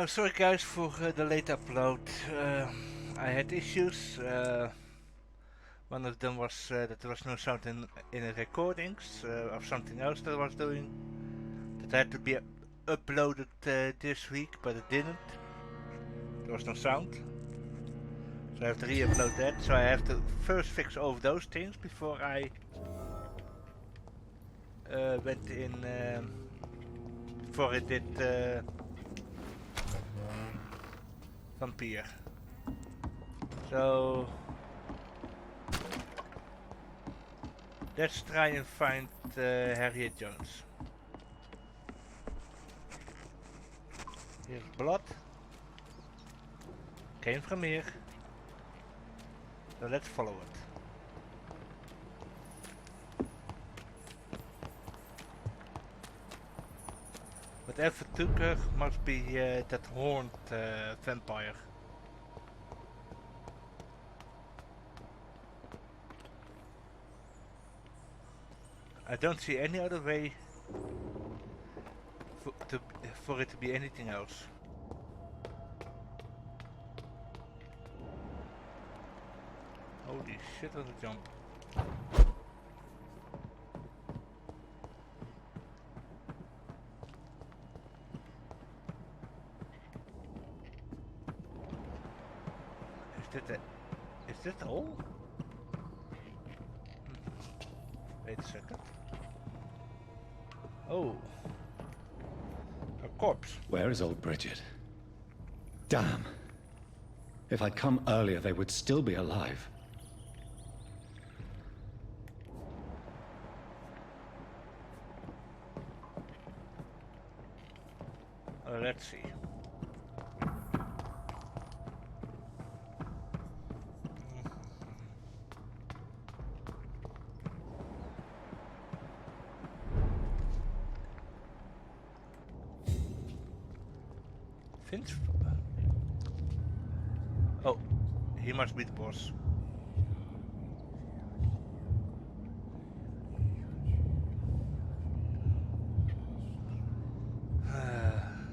Sorry guys for the late upload. I had issues. One of them was that there was no sound in the recordings of something else that I was doing. That had to be uploaded this week, but it didn't. There was no sound. So I have to re-upload that. So I have to first fix all of those things before I went in. Before I did Vampyr. So let's try and find Harriet Jones. Here's blood. Came from here. So let's follow it. Whatever took her must be that horned vampire. I don't see any other way for it to be anything else. Holy shit, what a jump. Is that all? Wait a second. Oh. A corpse. Where is old Bridget? Damn. If I'd come earlier, they would still be alive. Let's see. Finch? Oh, he must be the boss.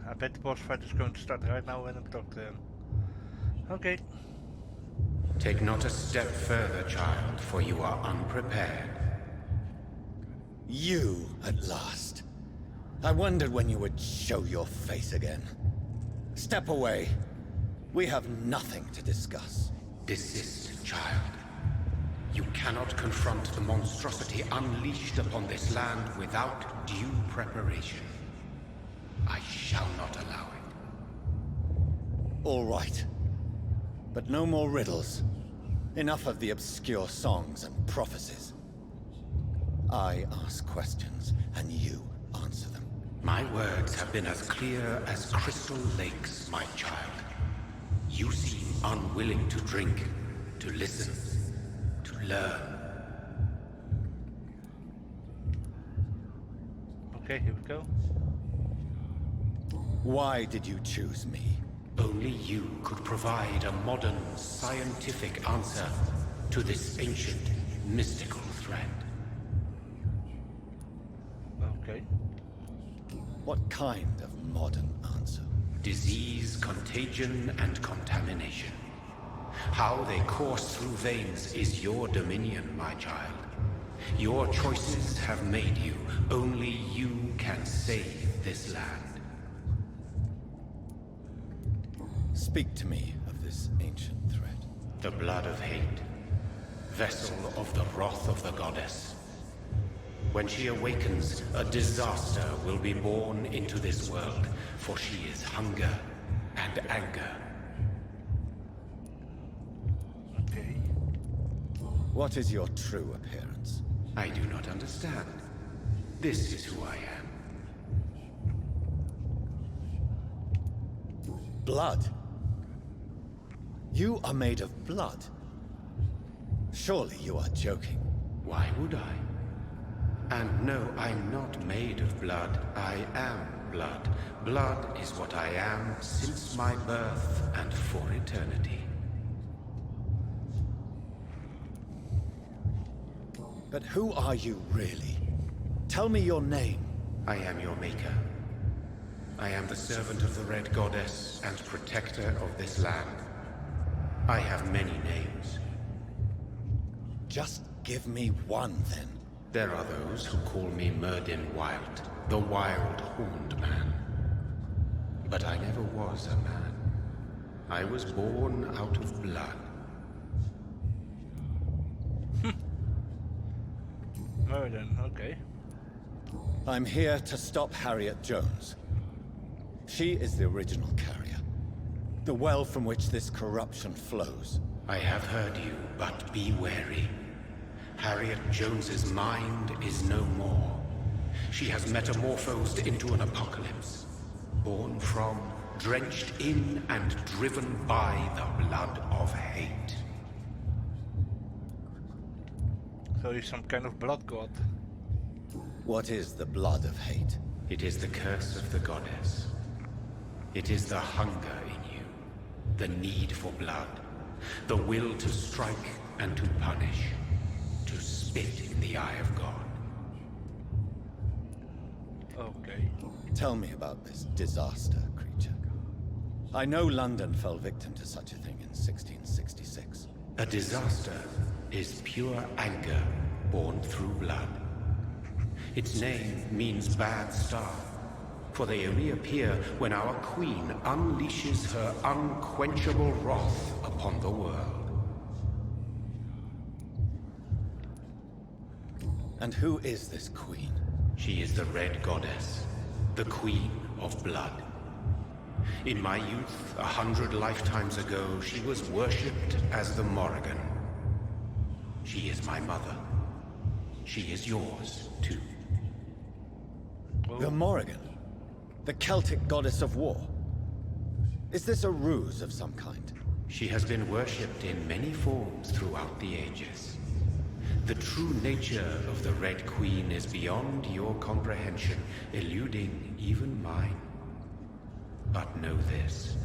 I bet the boss fight is going to start right now when I'm talking to him. Okay. Take not a step further, child, for you are unprepared. You, at last. I wondered when you would show your face again. Step away. We have nothing to discuss. Desist, child. You cannot confront the monstrosity unleashed upon this land without due preparation. I shall not allow it. All right. But no more riddles. Enough of the obscure songs and prophecies. I ask questions, and you answer them. My words have been as clear as crystal lakes, my child. You seem unwilling to drink, to listen, to learn. Okay, here we go. Why did you choose me? Only you could provide a modern, scientific answer to this ancient, mystical threat. Okay. What kind of modern answer? Disease, contagion, and contamination. How they course through veins is your dominion, my child. Your choices have made you. Only you can save this land. Speak to me of this ancient threat. The blood of hate. Vessel of the wrath of the goddess. When she awakens, a disaster will be born into this world, for she is hunger and anger. Okay. What is your true appearance? I do not understand. This is who I am. Blood? You are made of blood. Surely you are joking. Why would I? And no, I'm not made of blood. I am blood. Blood is what I am since my birth and for eternity. But who are you really? Tell me your name. I am your maker. I am the servant of the Red Goddess and protector of this land. I have many names. Just give me one, then. There are those who call me Myrddin Wild, the Wild Horned Man. But I never was a man. I was born out of blood. Myrddin, okay. I'm here to stop Harriet Jones. She is the original carrier. The well from which this corruption flows. I have heard you, but be wary. Harriet Jones's mind is no more. She has metamorphosed into an apocalypse. Born from, drenched in, and driven by the blood of hate. So he's some kind of blood god. What is the blood of hate? It is the curse of the goddess. It is the hunger in you, the need for blood, the will to strike and to punish, to spit in the eye of God. Okay. Tell me about this disaster, creature. I know London fell victim to such a thing in 1666. A disaster is pure anger born through blood. Its name means bad star, for they only appear when our queen unleashes her unquenchable wrath upon the world. And who is this queen? She is the Red Goddess, the Queen of Blood. In my youth, 100 lifetimes ago, she was worshipped as the Morrigan. She is my mother. She is yours, too. The Morrigan? The Celtic goddess of war? Is this a ruse of some kind? She has been worshipped in many forms throughout the ages. The true nature of the Red Queen is beyond your comprehension, eluding even mine. But know this,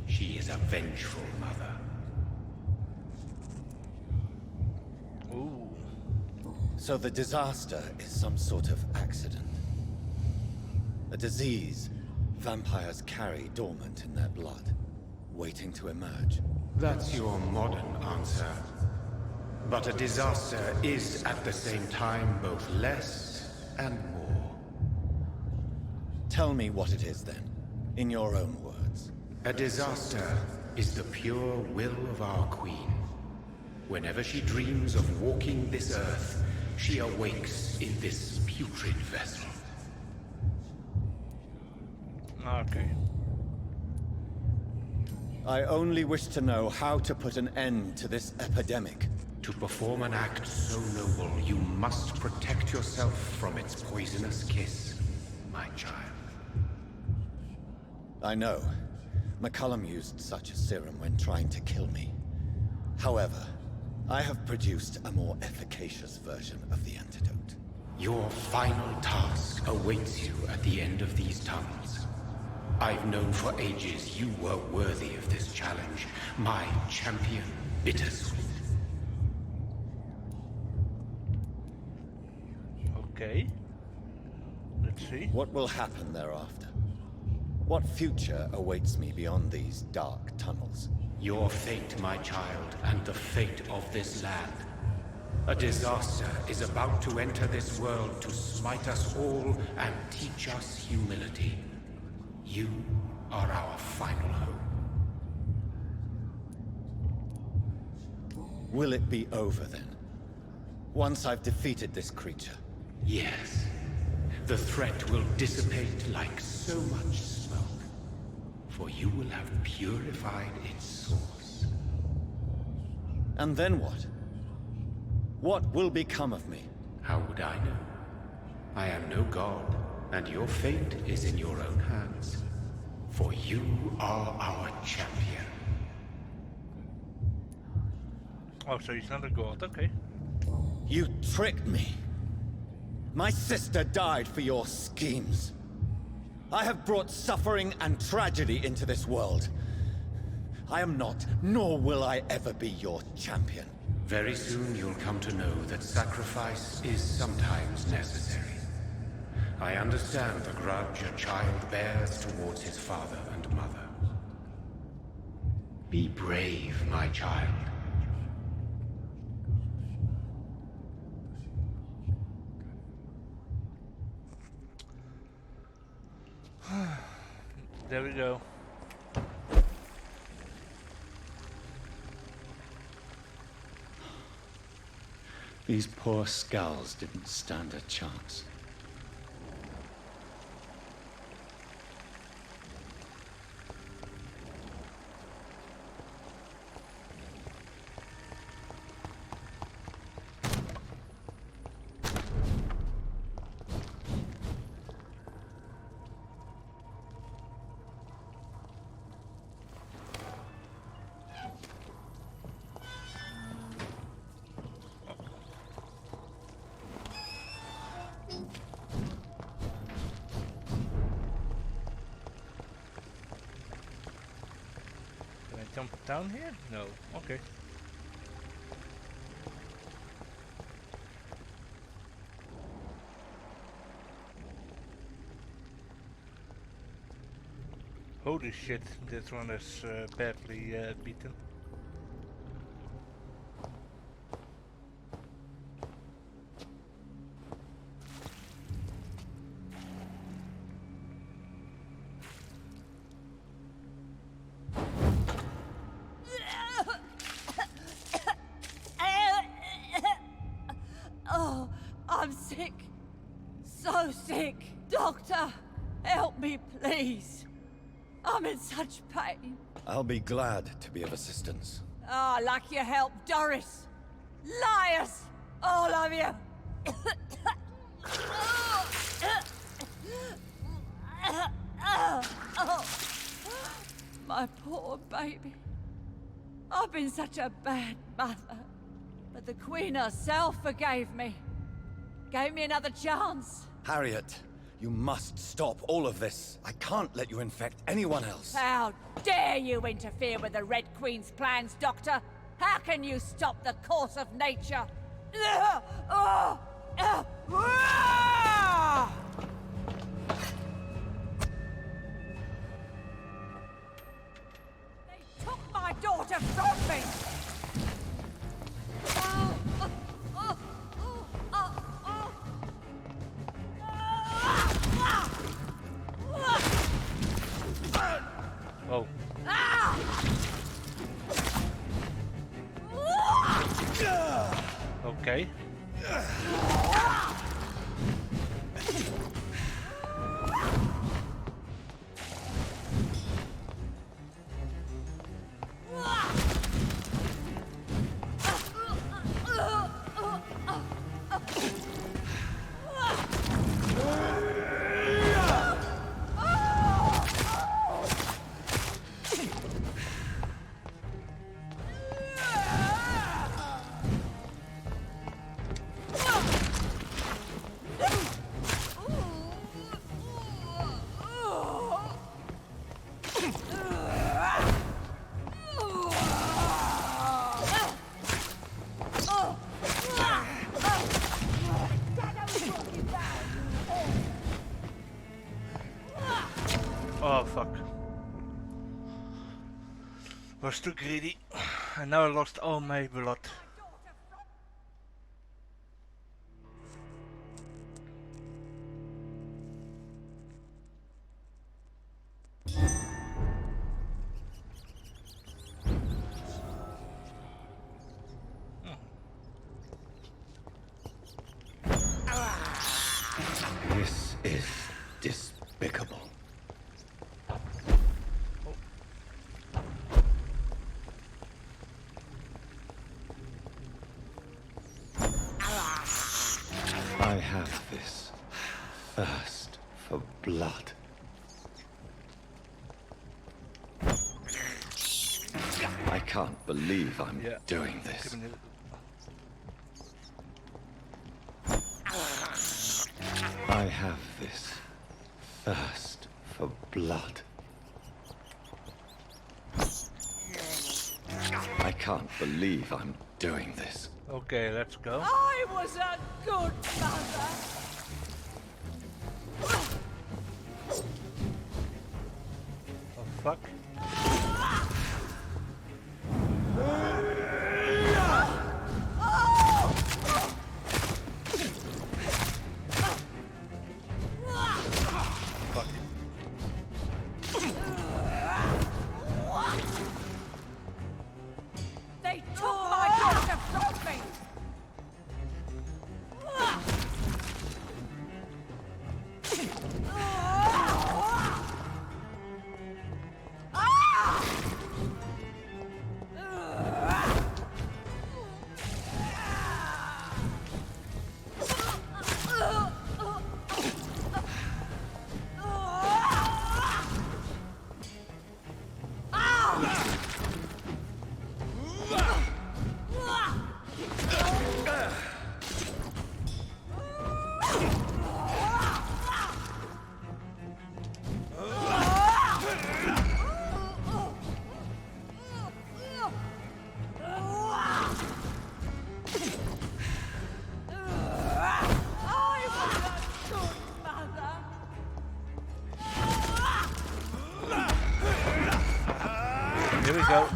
she is a vengeful mother. Ooh. So the disaster is some sort of accident. A disease vampires carry dormant in their blood, waiting to emerge. That's your modern answer. But a disaster is at the same time both less and more. Tell me what it is then, in your own words. A disaster is the pure will of our queen. Whenever she dreams of walking this earth, she awakes in this putrid vessel. Okay. I only wish to know how to put an end to this epidemic. To perform an act so noble, you must protect yourself from its poisonous kiss, my child. I know. McCullum used such a serum when trying to kill me. However, I have produced a more efficacious version of the antidote. Your final task awaits you at the end of these tunnels. I've known for ages you were worthy of this challenge, my champion, Bittersweet. Okay. Let's see. What will happen thereafter? What future awaits me beyond these dark tunnels? Your fate, my child, and the fate of this land. A disaster is about to enter this world to smite us all and teach us humility. You are our final hope. Will it be over then? Once I've defeated this creature? Yes. The threat will dissipate like so much smoke. For you will have purified its source. And then what? What will become of me? How would I know? I am no god, and your fate is in your own hands. For you are our champion. Oh, so he's not a god, okay. You tricked me. My sister died for your schemes. I have brought suffering and tragedy into this world. I am not, nor will I ever be your champion. Very soon you'll come to know that sacrifice is sometimes necessary. I understand the grudge a child bears towards his father and mother. Be brave, my child. There we go. These poor skulls didn't stand a chance. Jump down here? No. Okay. Holy shit, this one is badly beaten. Oh, I'm sick. So sick. Doctor, help me, please. I'm in such pain. I'll be glad to be of assistance. Ah, like your help, Doris. Liars! All of you! My poor baby. I've been such a bad mother. But the Queen herself forgave me. Gave me another chance. Harriet, you must stop all of this. I can't let you infect anyone else. How dare you interfere with the Red Queen's plans, Doctor? How can you stop the course of nature? They took my daughter from me! Oh. Okay. Oh fuck. Was too greedy. And now I lost all my blood. This is despicable. I have this thirst for blood. I can't believe I'm doing this. I have this thirst for blood. I can't believe I'm doing this. Okay, let's go. I was a good mother. fuck? Fuck. They took my daughter from me! Here we go.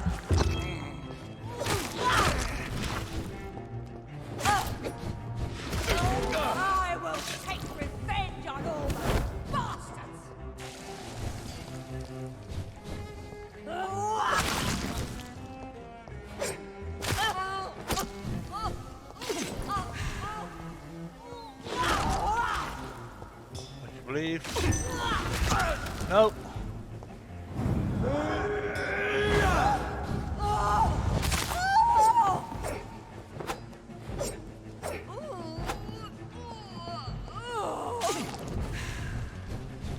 I will take revenge on all those bastards! Would you believe? No.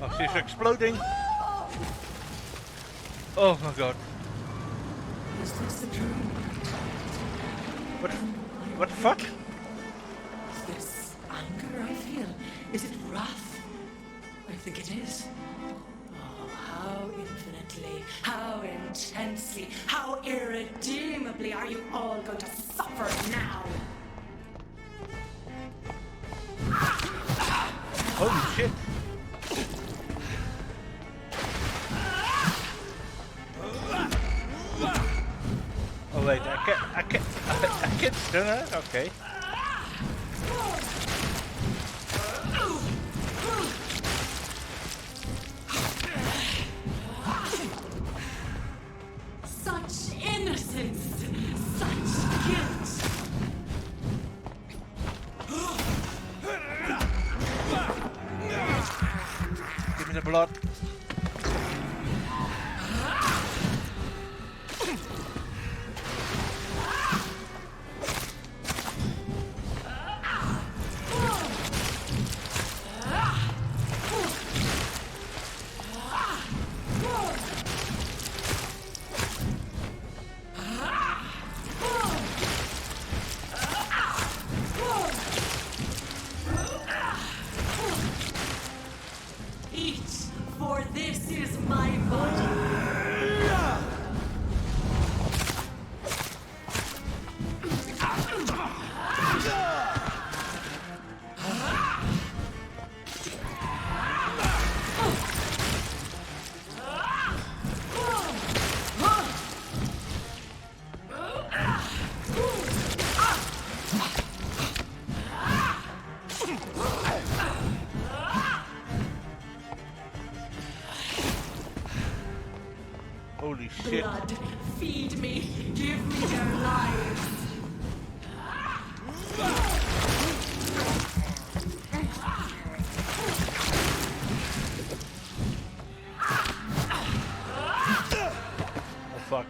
Oh, she's exploding. Oh my god. Is this the dream? What the fuck? This anger I feel, is it wrath? I think it is. Oh, how infinitely, how intensely, how irredeemably are you all going to suffer now? Holy shit. Oh wait, I can't stun her? Okay. Such innocence, such guilt. Give me the blood. Eat, for this is my body. Holy shit. Blood, feed me, give me their lives. Oh fuck.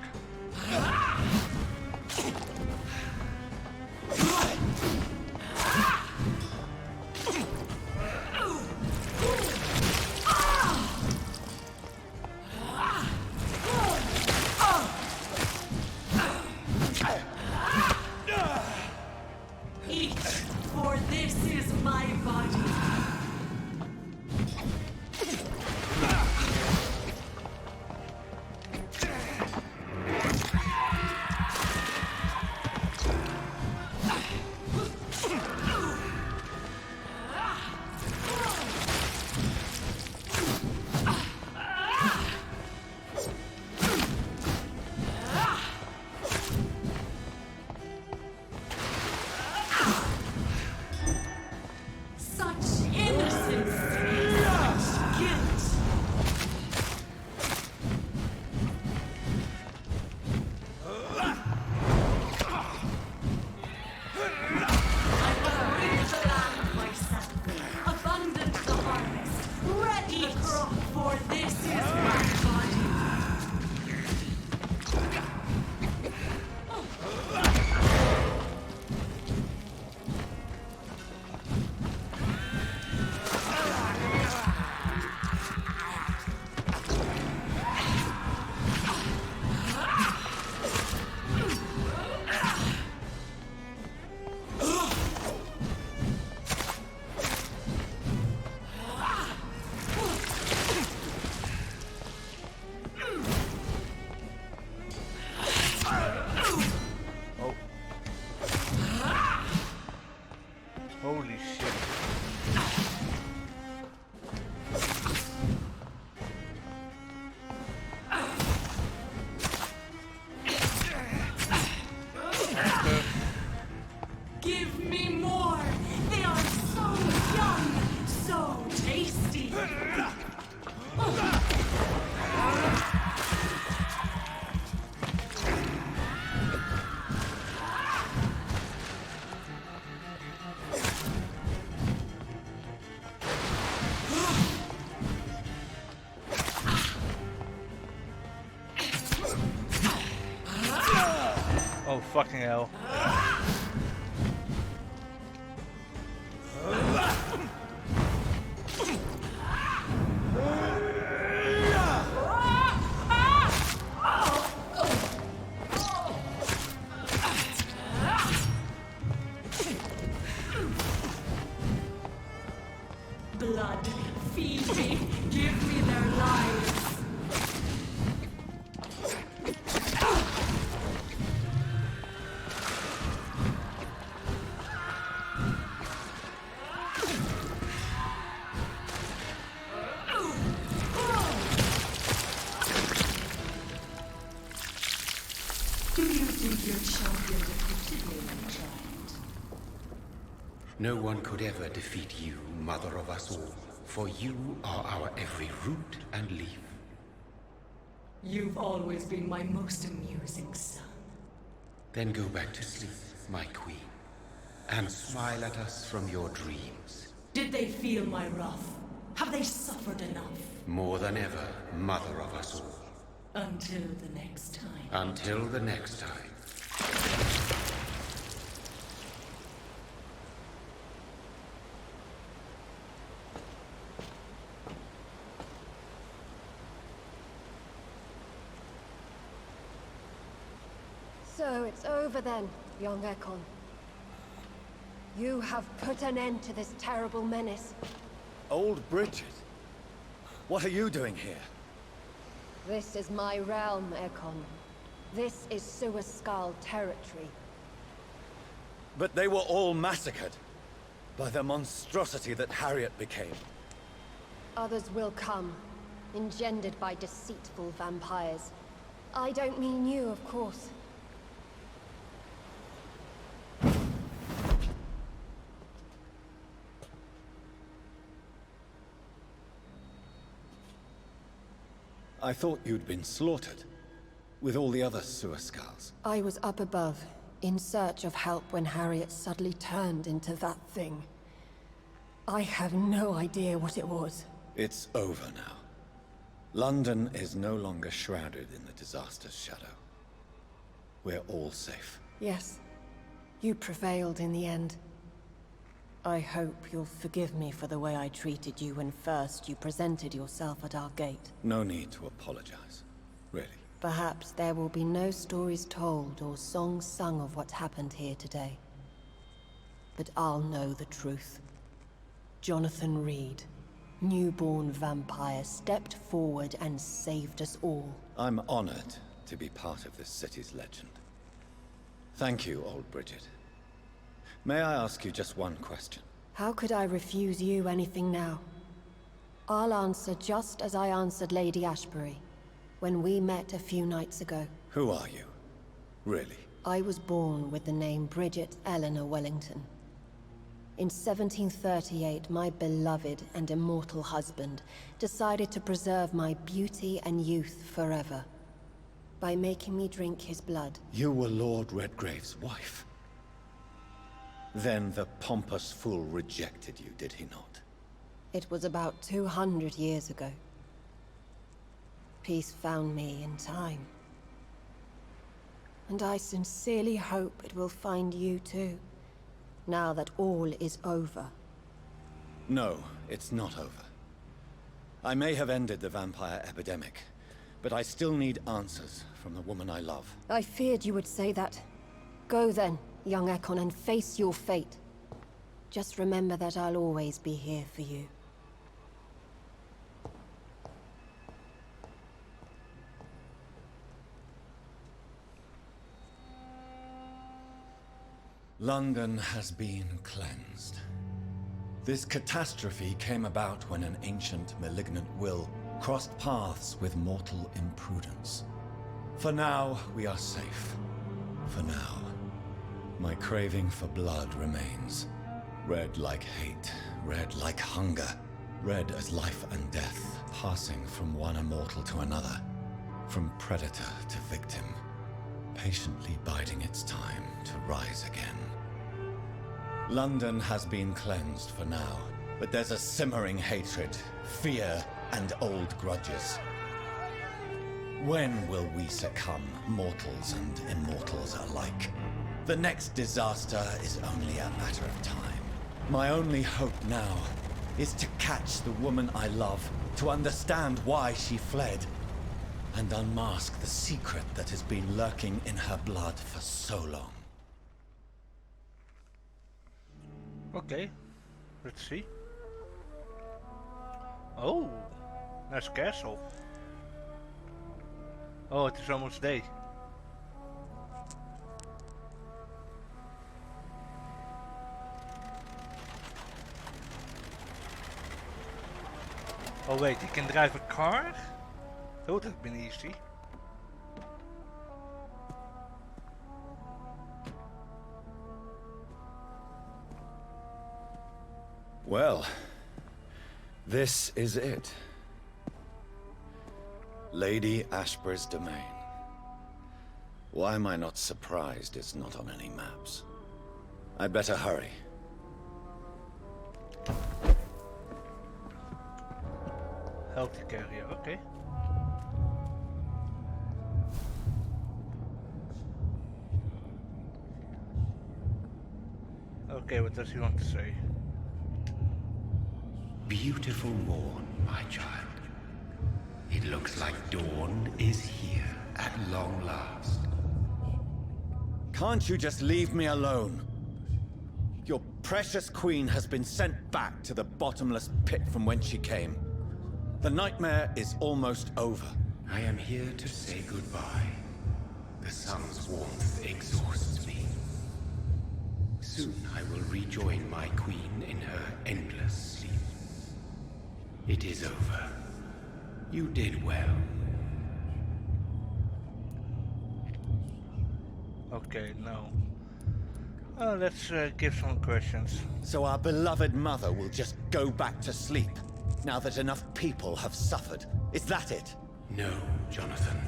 for this is my body. Holy shit. Give me more! They are so young, so tasty! Oh fucking hell. Blood, feed me, give me their lives! Do you think your champion defeated me, my child? No one could ever defeat you, mother of us all, for you are our every root and leaf. You've always been my most amusing son. Then go back to sleep, my queen, and smile at us from your dreams. Did they feel my wrath? Have they suffered enough? More than ever, mother of us all. Until the next time. Until the next time. So it's over then, young Ekon. You have put an end to this terrible menace. Old Bridget? What are you doing here? This is my realm, Ekon. This is Suaskal territory. But they were all massacred by the monstrosity that Harriet became. Others will come, engendered by deceitful vampires. I don't mean you, of course. I thought you'd been slaughtered, with all the other Suaskals. I was up above, in search of help when Harriet suddenly turned into that thing. I have no idea what it was. It's over now. London is no longer shrouded in the disaster's shadow. We're all safe. Yes, you prevailed in the end. I hope you'll forgive me for the way I treated you when first you presented yourself at our gate. No need to apologize, really. Perhaps there will be no stories told or songs sung of what happened here today. But I'll know the truth. Jonathan Reed, newborn vampire, stepped forward and saved us all. I'm honored to be part of this city's legend. Thank you, old Bridget. May I ask you just one question? How could I refuse you anything now? I'll answer just as I answered Lady Ashbury, when we met a few nights ago. Who are you? Really? I was born with the name Bridget Eleanor Wellington. In 1738, my beloved and immortal husband decided to preserve my beauty and youth forever, by making me drink his blood. You were Lord Redgrave's wife. Then the pompous fool rejected you, did he not? It was about 200 years ago. peace found me in time. And I sincerely hope it will find you too, now that all is over. No, it's not over. I may have ended the vampire epidemic, but I still need answers from the woman I love. I feared you would say that. Go then, young Ekon, and face your fate. Just remember that I'll always be here for you. London has been cleansed. This catastrophe came about when an ancient, malignant will crossed paths with mortal imprudence. For now, we are safe. For now. My craving for blood remains. Red like hate, red like hunger. Red as life and death, passing from one immortal to another. From predator to victim. Patiently biding its time to rise again. London has been cleansed for now, but there's a simmering hatred, fear, and old grudges. When will we succumb, mortals and immortals alike? The next disaster is only a matter of time. My only hope now is to catch the woman I love, to understand why she fled, and unmask the secret that has been lurking in her blood for so long. Okay, let's see. Oh, nice castle. Oh, it is almost day. Oh wait, you can drive a car? That would have been easy. Well, this is it. Lady Ashbury's domain. Why am I not surprised it's not on any maps? I'd better hurry. Healthy carrier, okay. Okay, what does he want to say? Beautiful morn, my child. It looks like dawn is here at long last. Can't you just leave me alone? Your precious queen has been sent back to the bottomless pit from whence she came. The nightmare is almost over. I am here to say goodbye. The sun's warmth exhausts me. Soon I will rejoin my queen in her endless sleep. It is over. You did well. Okay, no. Let's give some questions. So our beloved mother will just go back to sleep, now that enough people have suffered. Is that it? No, Jonathan.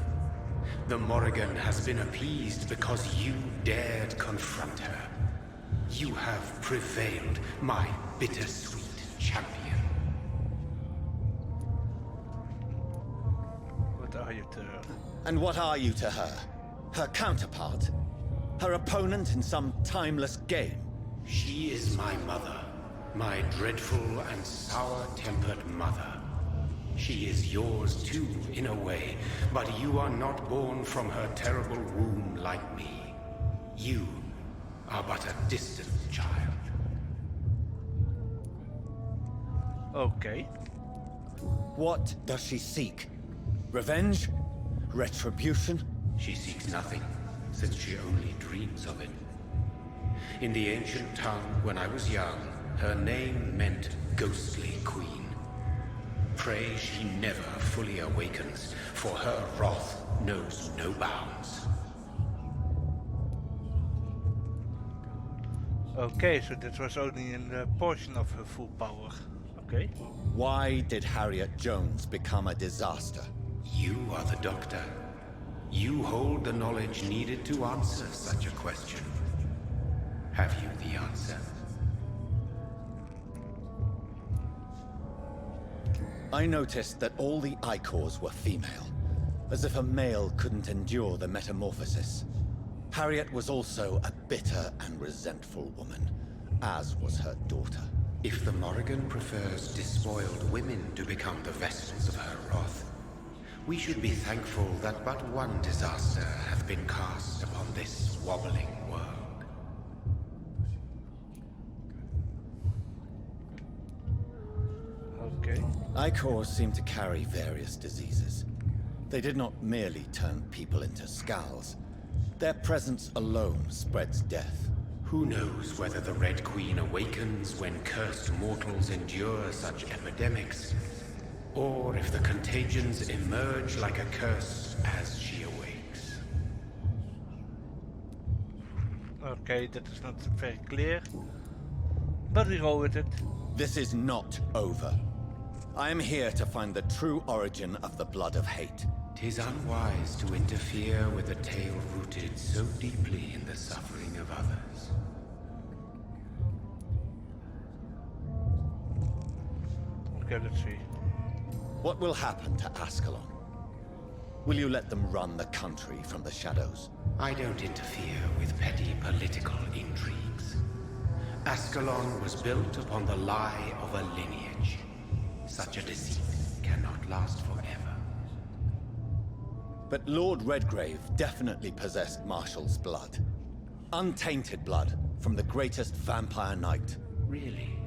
The Morrigan has been appeased because you dared confront her. You have prevailed, my bittersweet champion. What are you to her? And what are you to her? Her counterpart? Her opponent in some timeless game? She is my mother. My dreadful and sour-tempered mother. She is yours too, in a way, but you are not born from her terrible womb like me. You are but a distant child. Okay. What does she seek? Revenge? Retribution? She seeks nothing, since she only dreams of it. In the ancient tongue, when I was young, her name meant ghostly queen. Pray she never fully awakens, for her wrath knows no bounds. Okay, so that was only in a portion of her full power. Okay. Why did Harriet Jones become a disaster? You are the doctor. You hold the knowledge needed to answer such a question. Have you the answer? I noticed that all the Icors were female. as if a male couldn't endure the metamorphosis. Harriet was also a bitter and resentful woman, as was her daughter. If the Morrigan prefers despoiled women to become the vessels of her wrath, we should be thankful that but one disaster hath been cast upon this wobbling world. Okay. Icors seem to carry various diseases. They did not merely turn people into skulls. Their presence alone spreads death. Who knows whether the Red Queen awakens when cursed mortals endure such epidemics, or if the contagions emerge like a curse as she awakes. Okay, that is not very clear. But we go with it. This is not over. I am here to find the true origin of the blood of hate. 'Tis unwise to interfere with a tale rooted so deeply in the suffering of others. Okay, let's see. What will happen to Ascalon? Will you let them run the country from the shadows? I don't interfere with petty political intrigues. Ascalon was built upon the lie of a lineage. Such a deceit cannot last forever. But Lord Redgrave definitely possessed Marshall's blood. Untainted blood from the greatest vampire knight. Really?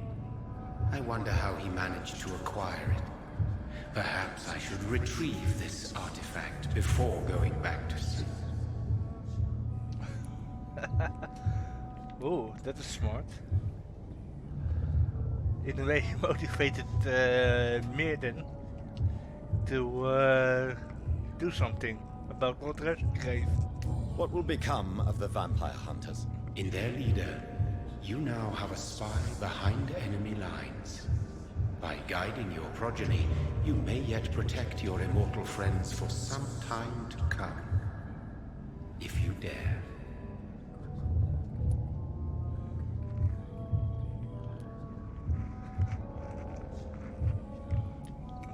I wonder how he managed to acquire it. Perhaps I should retrieve this artifact before going back to sea. Oh, that is smart. In a way, he motivated Meerden to do something about Lord Redgrave. What will become of the vampire hunters? In their leader, you now have a spy behind enemy lines. By guiding your progeny, you may yet protect your immortal friends for some time to come. If you dare.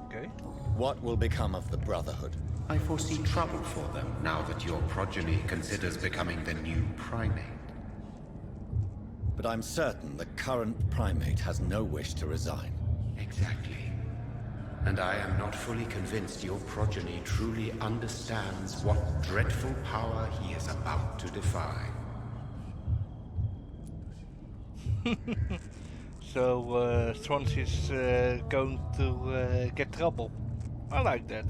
Okay. What will become of the Brotherhood? I foresee trouble for them now that your progeny considers becoming the new primate. But I'm certain the current primate has no wish to resign. Exactly. And I am not fully convinced your progeny truly understands what dreadful power he is about to defy. So, Swansea's going to get trouble. I like that.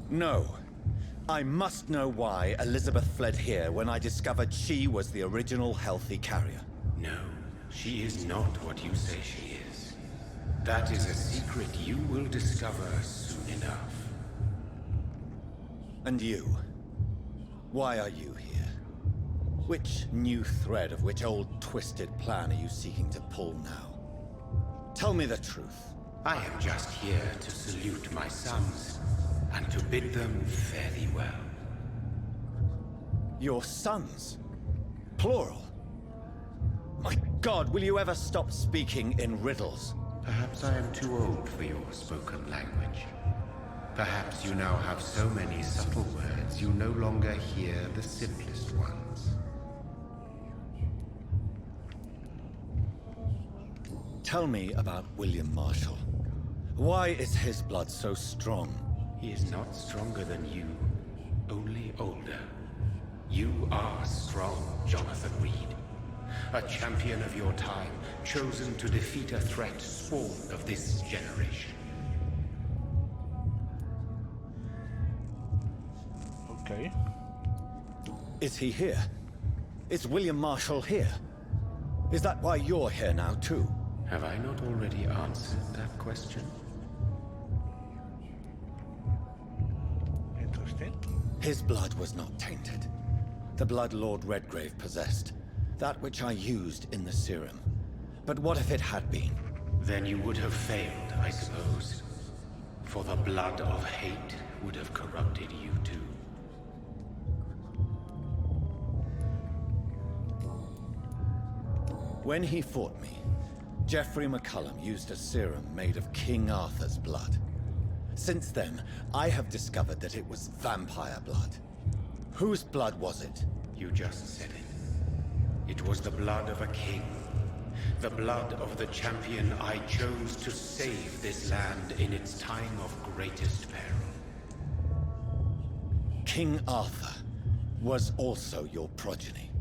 No. I must know why Elizabeth fled here when I discovered she was the original healthy carrier. No, she is not what you say she is. That is a secret you will discover soon enough. And you? Why are you here? Which new thread of which old twisted plan are you seeking to pull now? Tell me the truth. I am just here to salute my sons, and to bid them fare thee well. Your sons? Plural? My God, will you ever stop speaking in riddles? Perhaps I am too old for your spoken language. Perhaps you now have so many subtle words you no longer hear the simplest ones. Tell me about William Marshall. Why is his blood so strong? He is not stronger than you, only older. You are strong, Jonathan Reed. A champion of your time, chosen to defeat a threat spawned of this generation. Okay. Is he here? Is William Marshall here? Is that why you're here now, too? Have I not already answered that question? Interesting. His blood was not tainted. The blood Lord Redgrave possessed. That which I used in the serum. But what if it had been? Then you would have failed, I suppose. For the blood of hate would have corrupted you too. When he fought me, Geoffrey McCullum used a serum made of King Arthur's blood. Since then, I have discovered that it was vampire blood. Whose blood was it? You just said it. It was the blood of a king. The blood of the champion I chose to save this land in its time of greatest peril. King Arthur was also your progeny.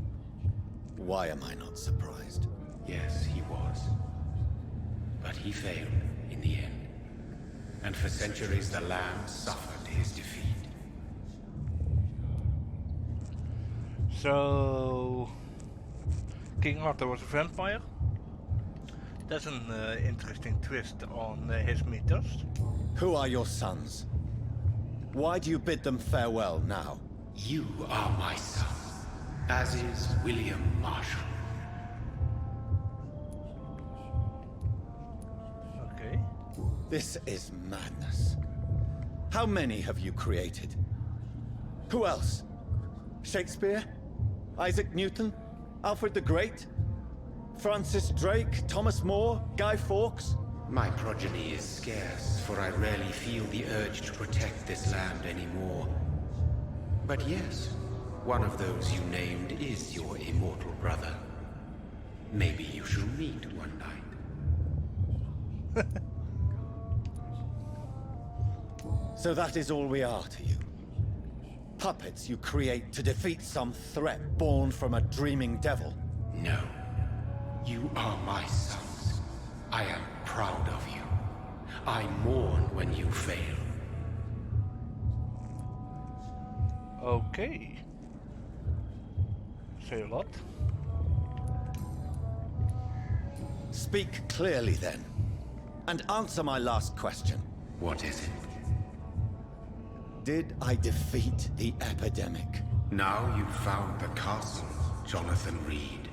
Why am I not surprised? Yes, he was. But he failed in the end. And for centuries the land suffered his defeat. So, King Arthur was a vampire? That's an interesting twist on his mythos. Who are your sons? Why do you bid them farewell now? You are my son, as is William Marshall. Okay. This is madness. How many have you created? Who else? Shakespeare? Isaac Newton? Alfred the Great? Francis Drake? Thomas More? Guy Fawkes? My progeny is scarce, for I rarely feel the urge to protect this land anymore. But yes, one of those you named is your immortal brother. Maybe you shall meet one night. So that is all we are to you? Puppets you create to defeat some threat born from a dreaming devil? No. You are my sons. I am proud of you. I mourn when you fail. Okay. Say a lot. Speak clearly then, and answer my last question. What is it? Did I defeat the epidemic? Now you've found the castle, Jonathan Reed.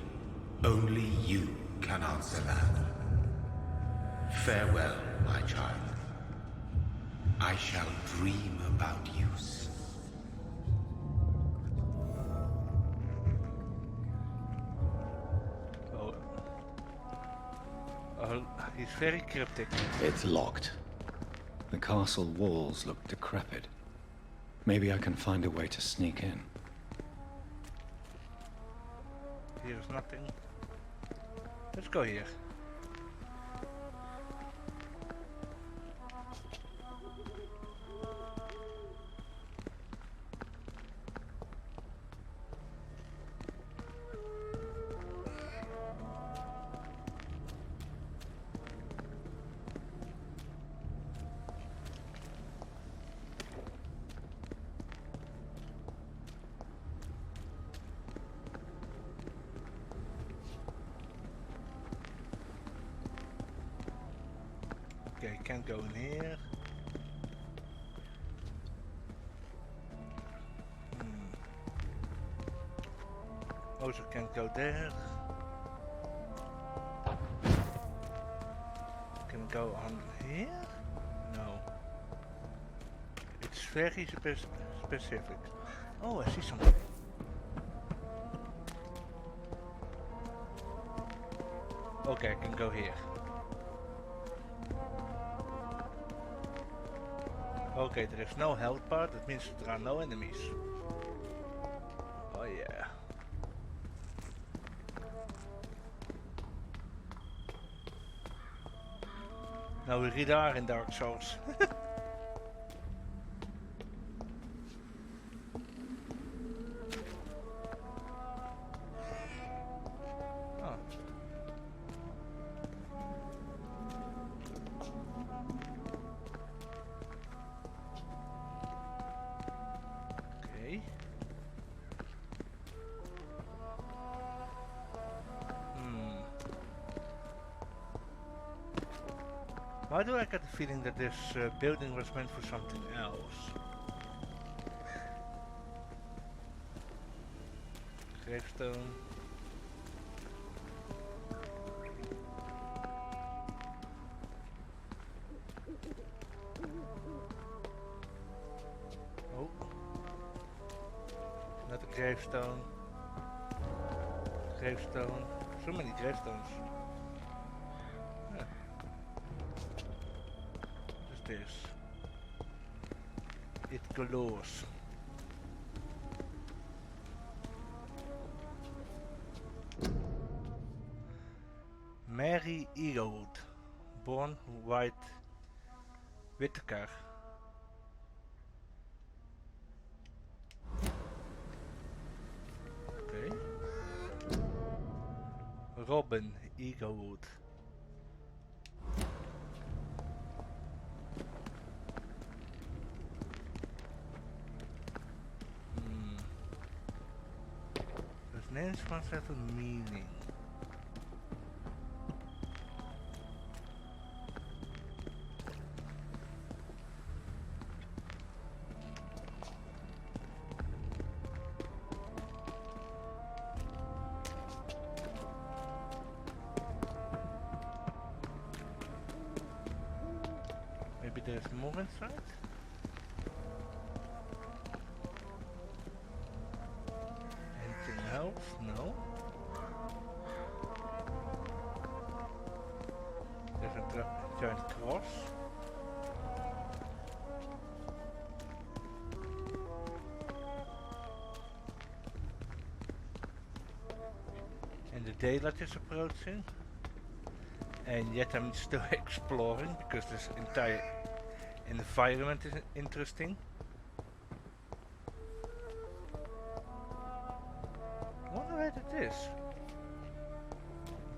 Only you can answer that. Farewell, my child. I shall dream about you soon. He's very cryptic. It's locked. The castle walls look decrepit. Maybe I can find a way to sneak in. Here's nothing. Let's go here. Okay, can't go in here. Also can't go there. Can go on here? No. It's very specific. Oh, I see something. Okay, I can go here. Okay, there is no health bar, that means there are no enemies. Oh yeah. Nou, we really are in Dark Souls. Oh. Okay. Why do I get the feeling that this building was meant for something else? Gravestone. Oh. Another gravestone. Gravestone. So many gravestones. This. it glows. Mary Eaglewood, born White Whittaker. Okay. Robin Eaglewood. Those names must have a meaning. Maybe there's more inside? Anything else? No. There's a giant cross. And the daylight is approaching. And yet I'm still exploring because this entire environment is interesting. I wonder where it is.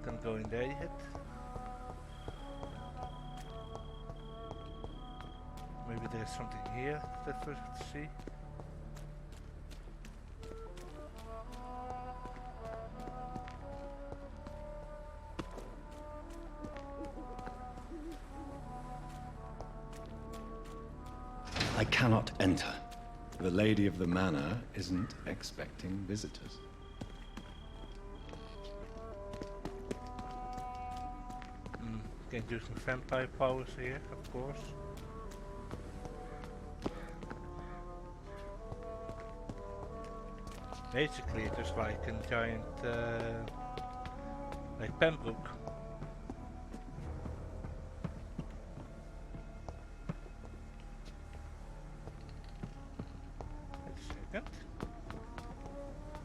Can't go in there yet. Maybe there's something here that we should see. I cannot enter. The lady of the manor isn't expecting visitors. Can use my vampire powers here, of course. Basically, it is like a giant, like Pembroke. Wait a second.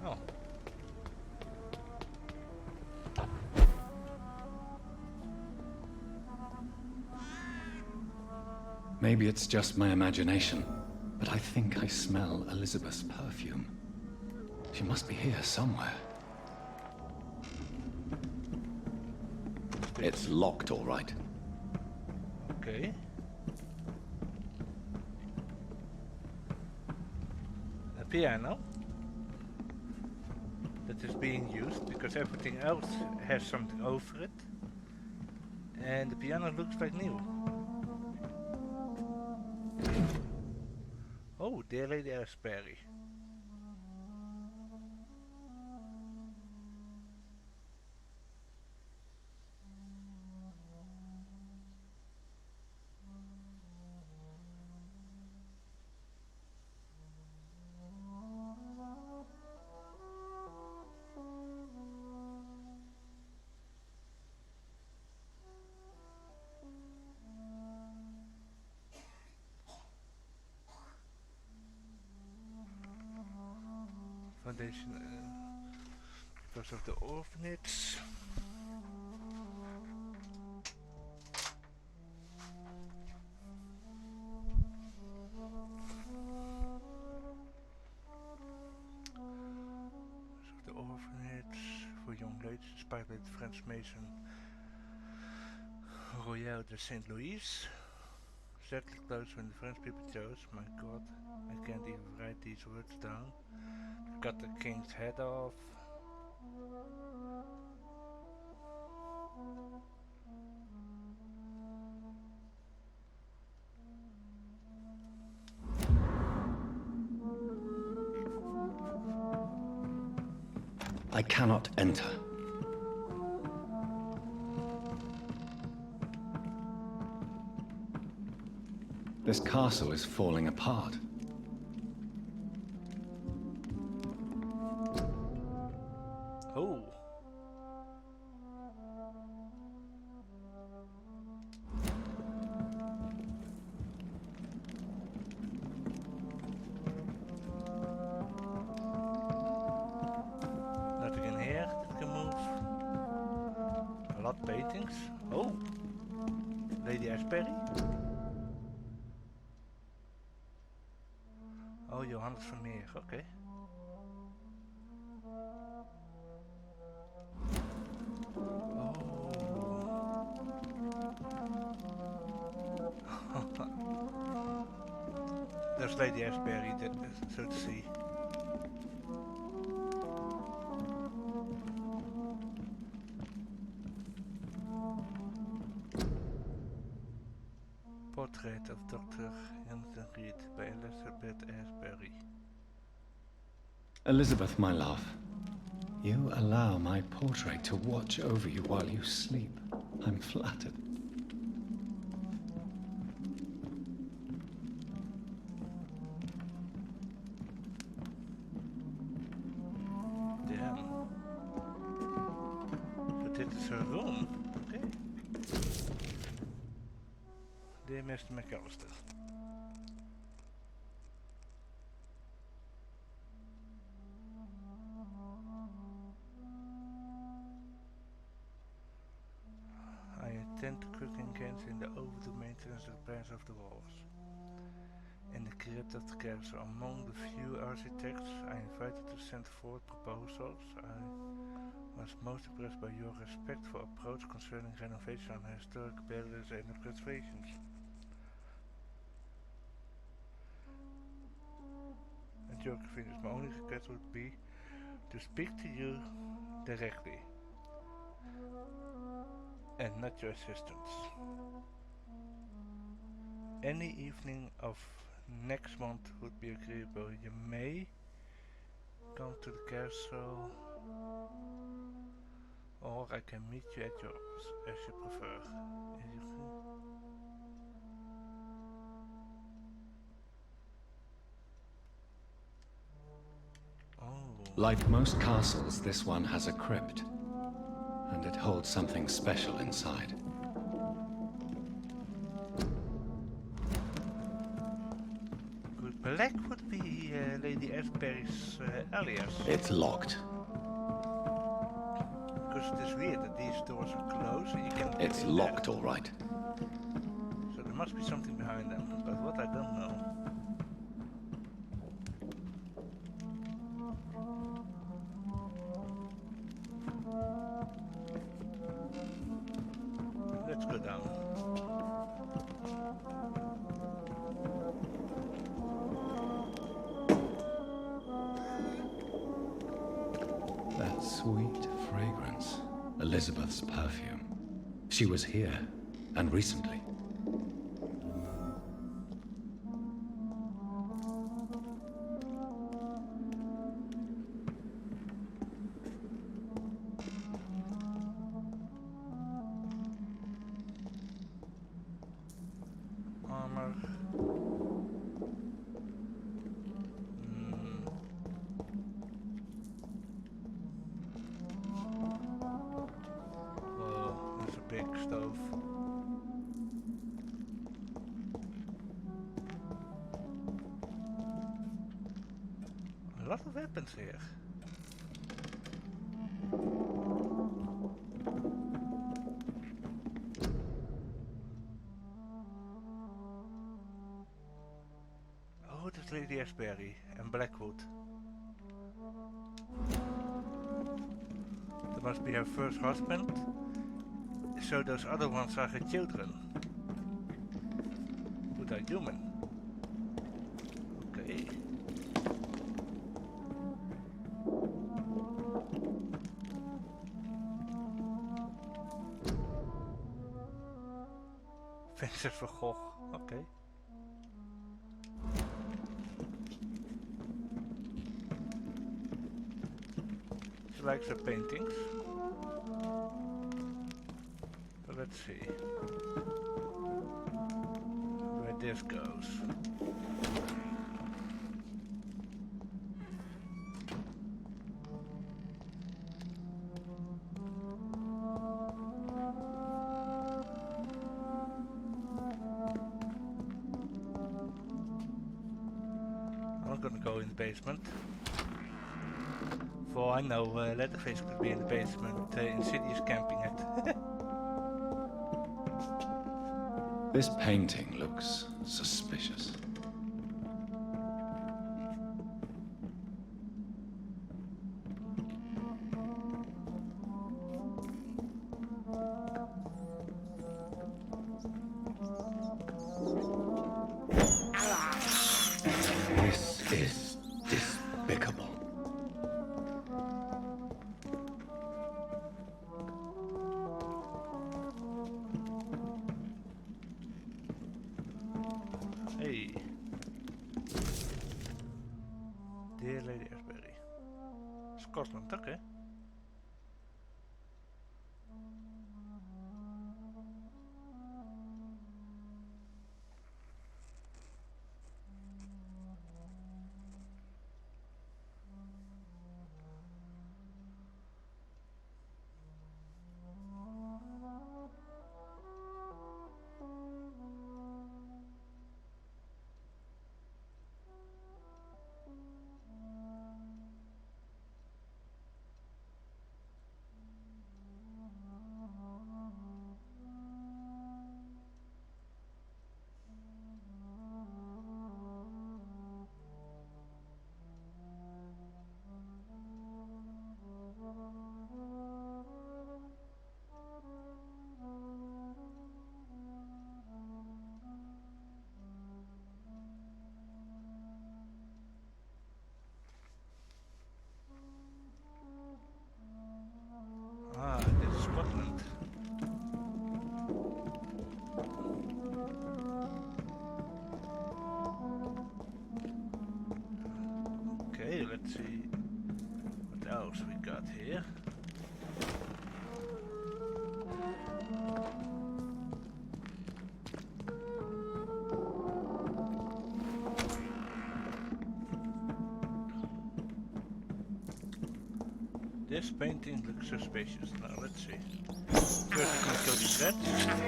Oh. Maybe it's just my imagination, but I think I smell Elizabeth's perfume. She must be here somewhere. It's locked, all right. Okay. A piano that is being used because everything else has something over it. And the piano looks like new. Oh, dear Lady Ashbury. Foundation because of the orphanage. The orphanage for young ladies inspired by the French mason Royal de Saint Louis. Exactly close when the French people chose. My God, I can't even write these words down. Cut the king's head off. I cannot enter. This castle is falling apart. Oh. paintings. Oh, Lady Ashbury. Oh, Johannes Vermeer. Okay. There's Lady Ashbury, so to see. Portrait of Dr. Jonathan Reed by Elizabeth Ashbury. Elizabeth, my love, you allow my portrait to watch over you while you sleep. I'm flattered. Damn. But dit is her room. Okay. Dear Mr. McAllister. I attend to cooking games in the overdue maintenance and repairs of the walls. In the crypt of the castle, among the few architects I invited to send forth proposals, I was most impressed by your respectful approach concerning renovation on historic buildings and restorations. And your convenience, my only request would be to speak to you directly and not your assistants. Any evening of next month would be agreeable. You may come to the castle, or I can meet you at yours, as you prefer. Like most castles, this one has a crypt, and it holds something special inside. Black would be Lady Ashbury's alias. It's locked. Because it is weird that these doors are closed and you can get It's in locked, there. all right. So there must be something behind them, but what I don't know. Let's go down. That sweet fragrance. Elizabeth's perfume. She was here, and recently. Armor. Oh, there's a big stove. A lot of weapons here. Oh, that's Lady Ashbury and Blackwood. That must be her first husband. So those other ones are her children. Who are human. Okay. Vincent van Gogh. Okay. She likes her paintings. So let's see where this goes. I'm not gonna go in the basement. For I know, Leatherface could be in the basement, Insidious camping it. This painting looks suspicious. This is despicable. Hey. Dear Lady Ashbury. Scotland, okay. Ah, this is Scotland. Okay, let's see what else we got here. This painting looks suspicious. Now let's see. First I'm gonna kill these rats.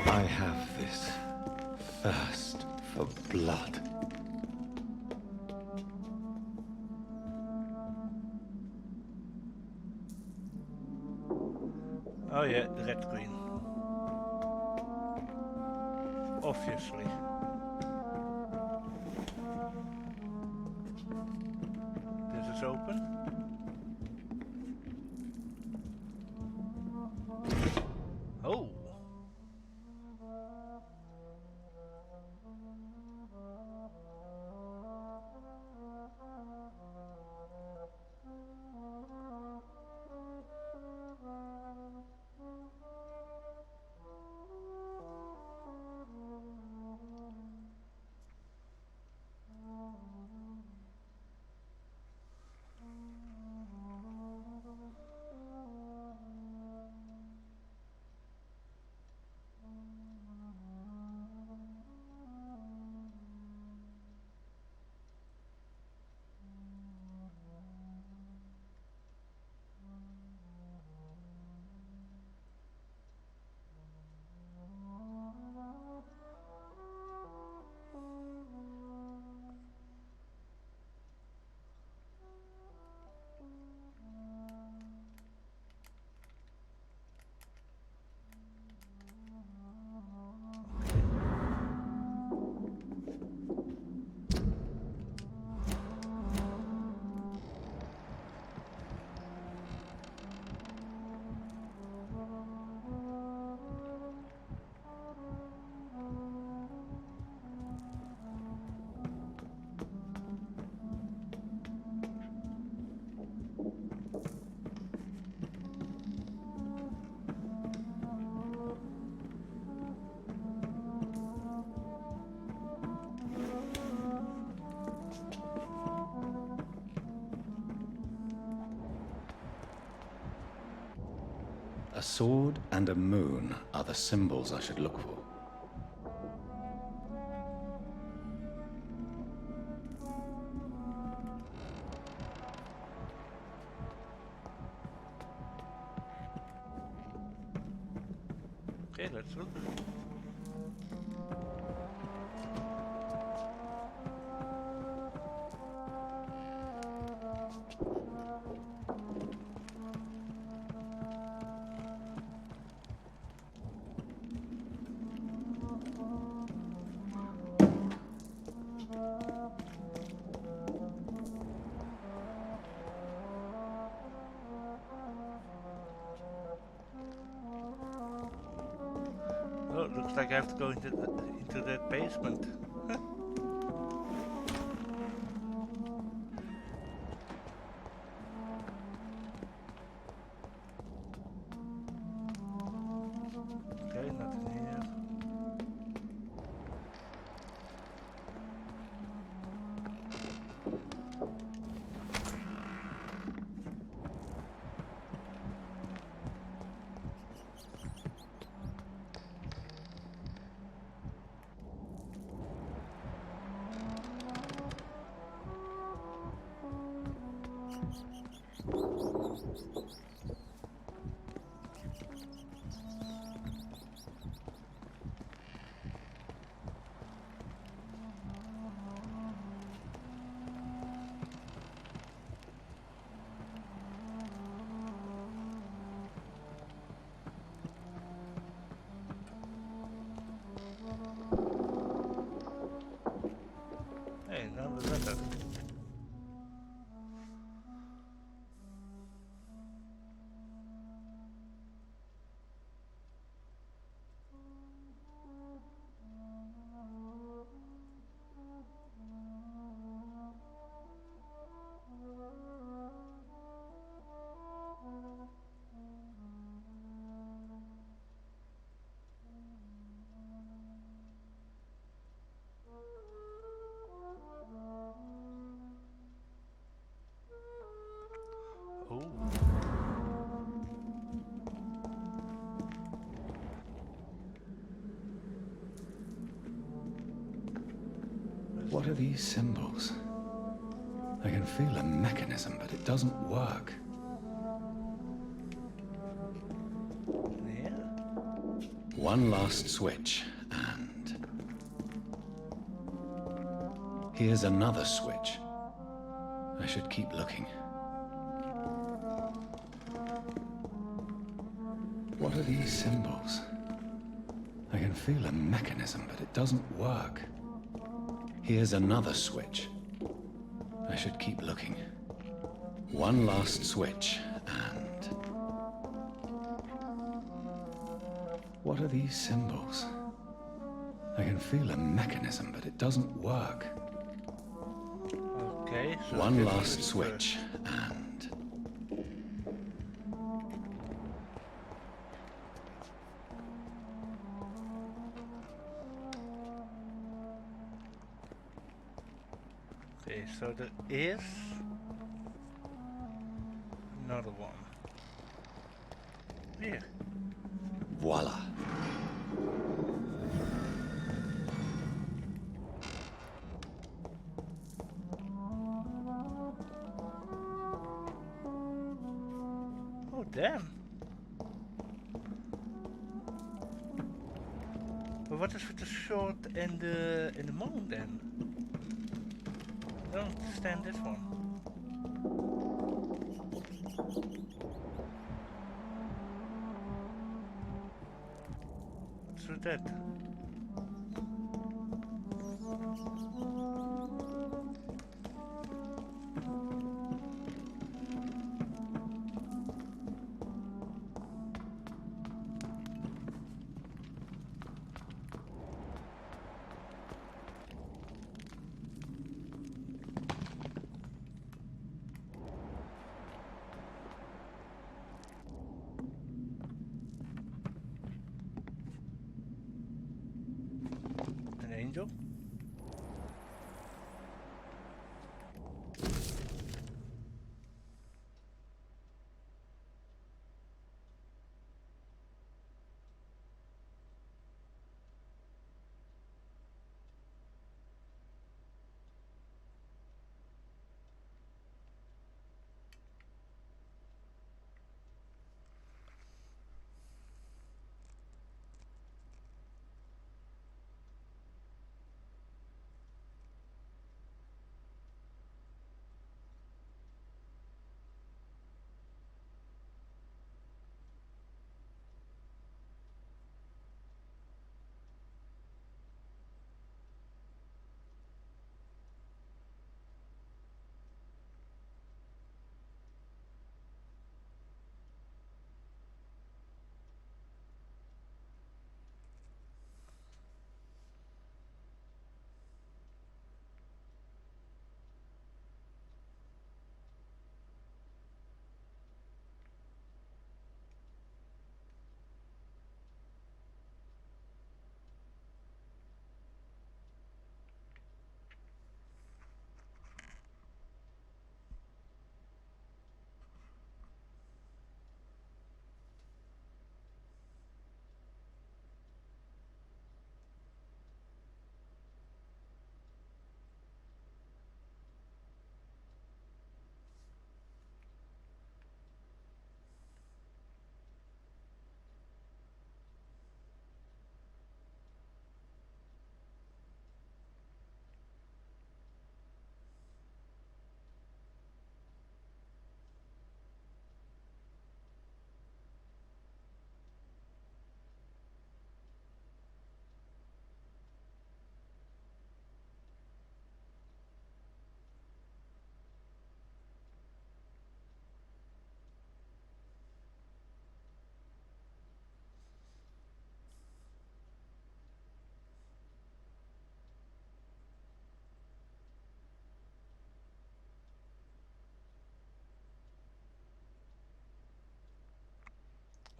I have this thirst for blood. Oh yeah, the red queen. Obviously. This is open. Oh. A sword and a moon are the symbols I should look for. Okay, let's look. Looks like I have to go into that basement. Okay, nothing here. Hey, another letter. Oh. What are these symbols? I can feel a mechanism, but it doesn't work. Yeah. One last switch, and... here's another switch. I should keep looking. What are these symbols? I can feel a mechanism, but it doesn't work. Here's another switch. I should keep looking. One last switch, and... what are these symbols? I can feel a mechanism, but it doesn't work. Okay, so One this last is, switch, and... okay, so there is another one. Here. voila. Oh damn. But what is with the sword and the moon then? I don't understand this one. What's with that? An angel?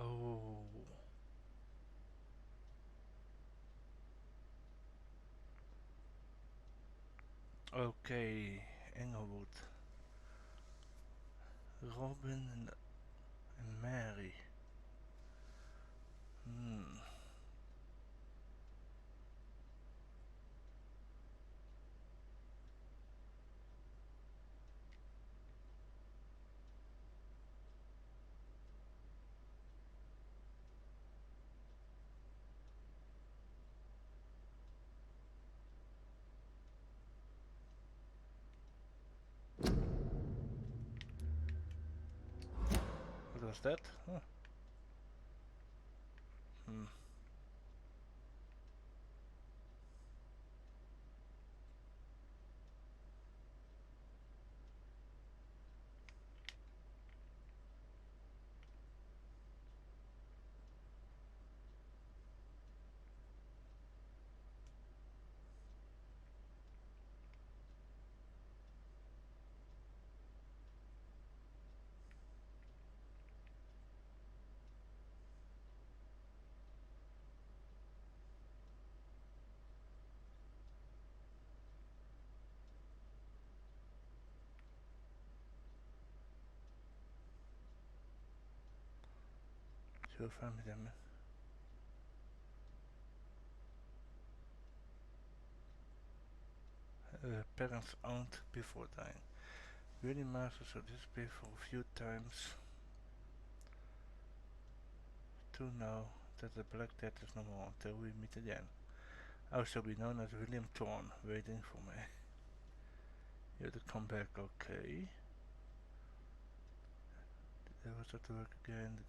Oh. Okay, Englewood. Robin and Mary. What was that? Huh. So fun with them. Parents owned before dying. Really masters of disappeared for a few times to know that the Black Death is no more until we meet again. I shall be known as William Thorne, waiting for me. You have to come back, okay. Did I was at work again?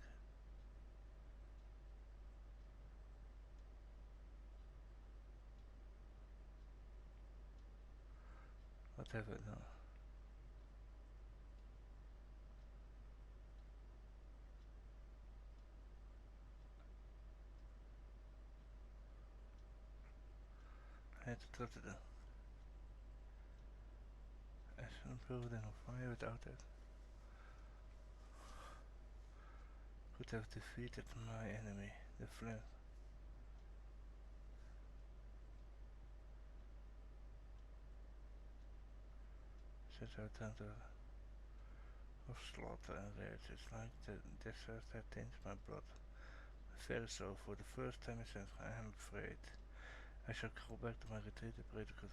What have I done? I had to talk to them. As an building of fire without it. Could have defeated my enemy, the Flint. Set out under of slaughter and rage. It's like the desert that taints my blood. Very so, for the first time in century, I am afraid. I shall crawl back to my retreat and pray to God.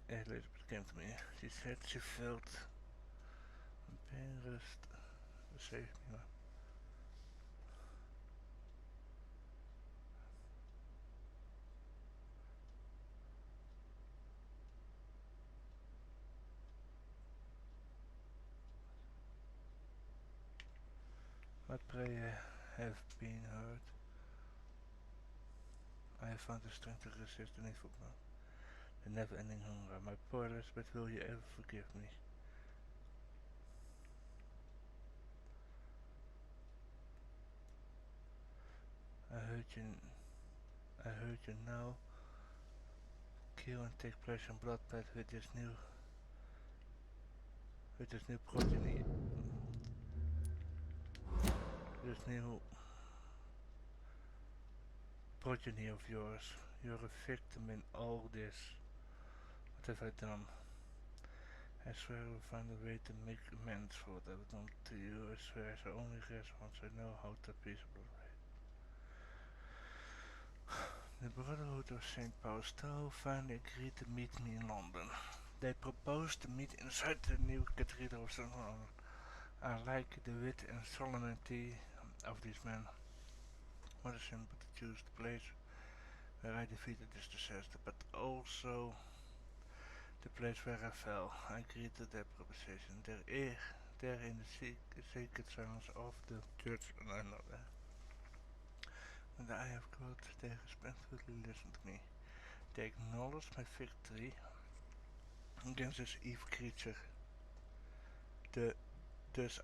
Elizabeth came to me. She said she felt pain rust. Save me. My prayer have been heard. I have found the strength to resist the needful blood. The never-ending hunger. My poor Elizabeth, will you ever forgive me? I heard you now. Kill and take pleasure in bloodbath with this new progeny. This new progeny of yours. You're a victim in all this. What have I done? I swear I will find a way to make amends for what I've done to you. I swear I shall only rest once I know how to appease blood. The Brotherhood of St. Paul's Tower finally agreed to meet me in London. They proposed to meet inside the new Cathedral of St. London. I like the wit and solemnity of these men. What a symbol to choose the place where I defeated this disaster, but also the place where I fell. I agreed to their proposition. There in the sacred silence of the church, and I know that. When I have got, they respectfully listen to me. They acknowledge my victory against this evil creature, the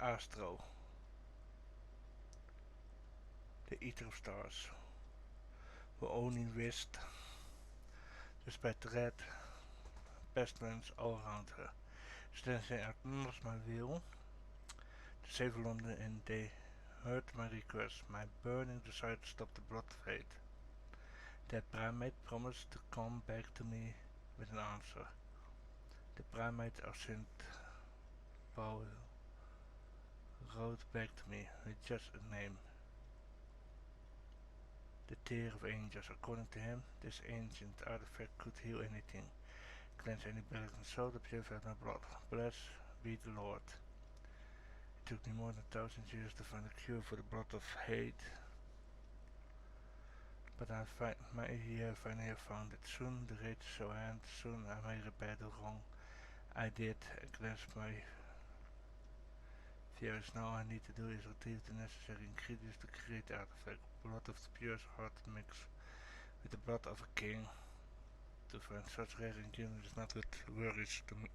Astro, the Eater of Stars, who only wished to spread dread, pestilence all around her. Since they acknowledge my will, to save London, and they heard my request, my burning desire to stop the blood of hate. That primate promised to come back to me with an answer. The primate of St. Paul wrote back to me with just a name. The Tear of Angels. According to him, this ancient artifact could heal anything, cleanse any broken soul, purify my blood. Blessed be the Lord. It took me more than 1,000 years to find a cure for the blood of hate, but I finally have found it. Soon the rage shall end, soon I may repair the wrong I did, cleanse my fears. Now all I need to do is retrieve the necessary ingredients to create the artifact. Blood of the purest heart mixed with the blood of a king. To find such rare ingredients is not what worries to me.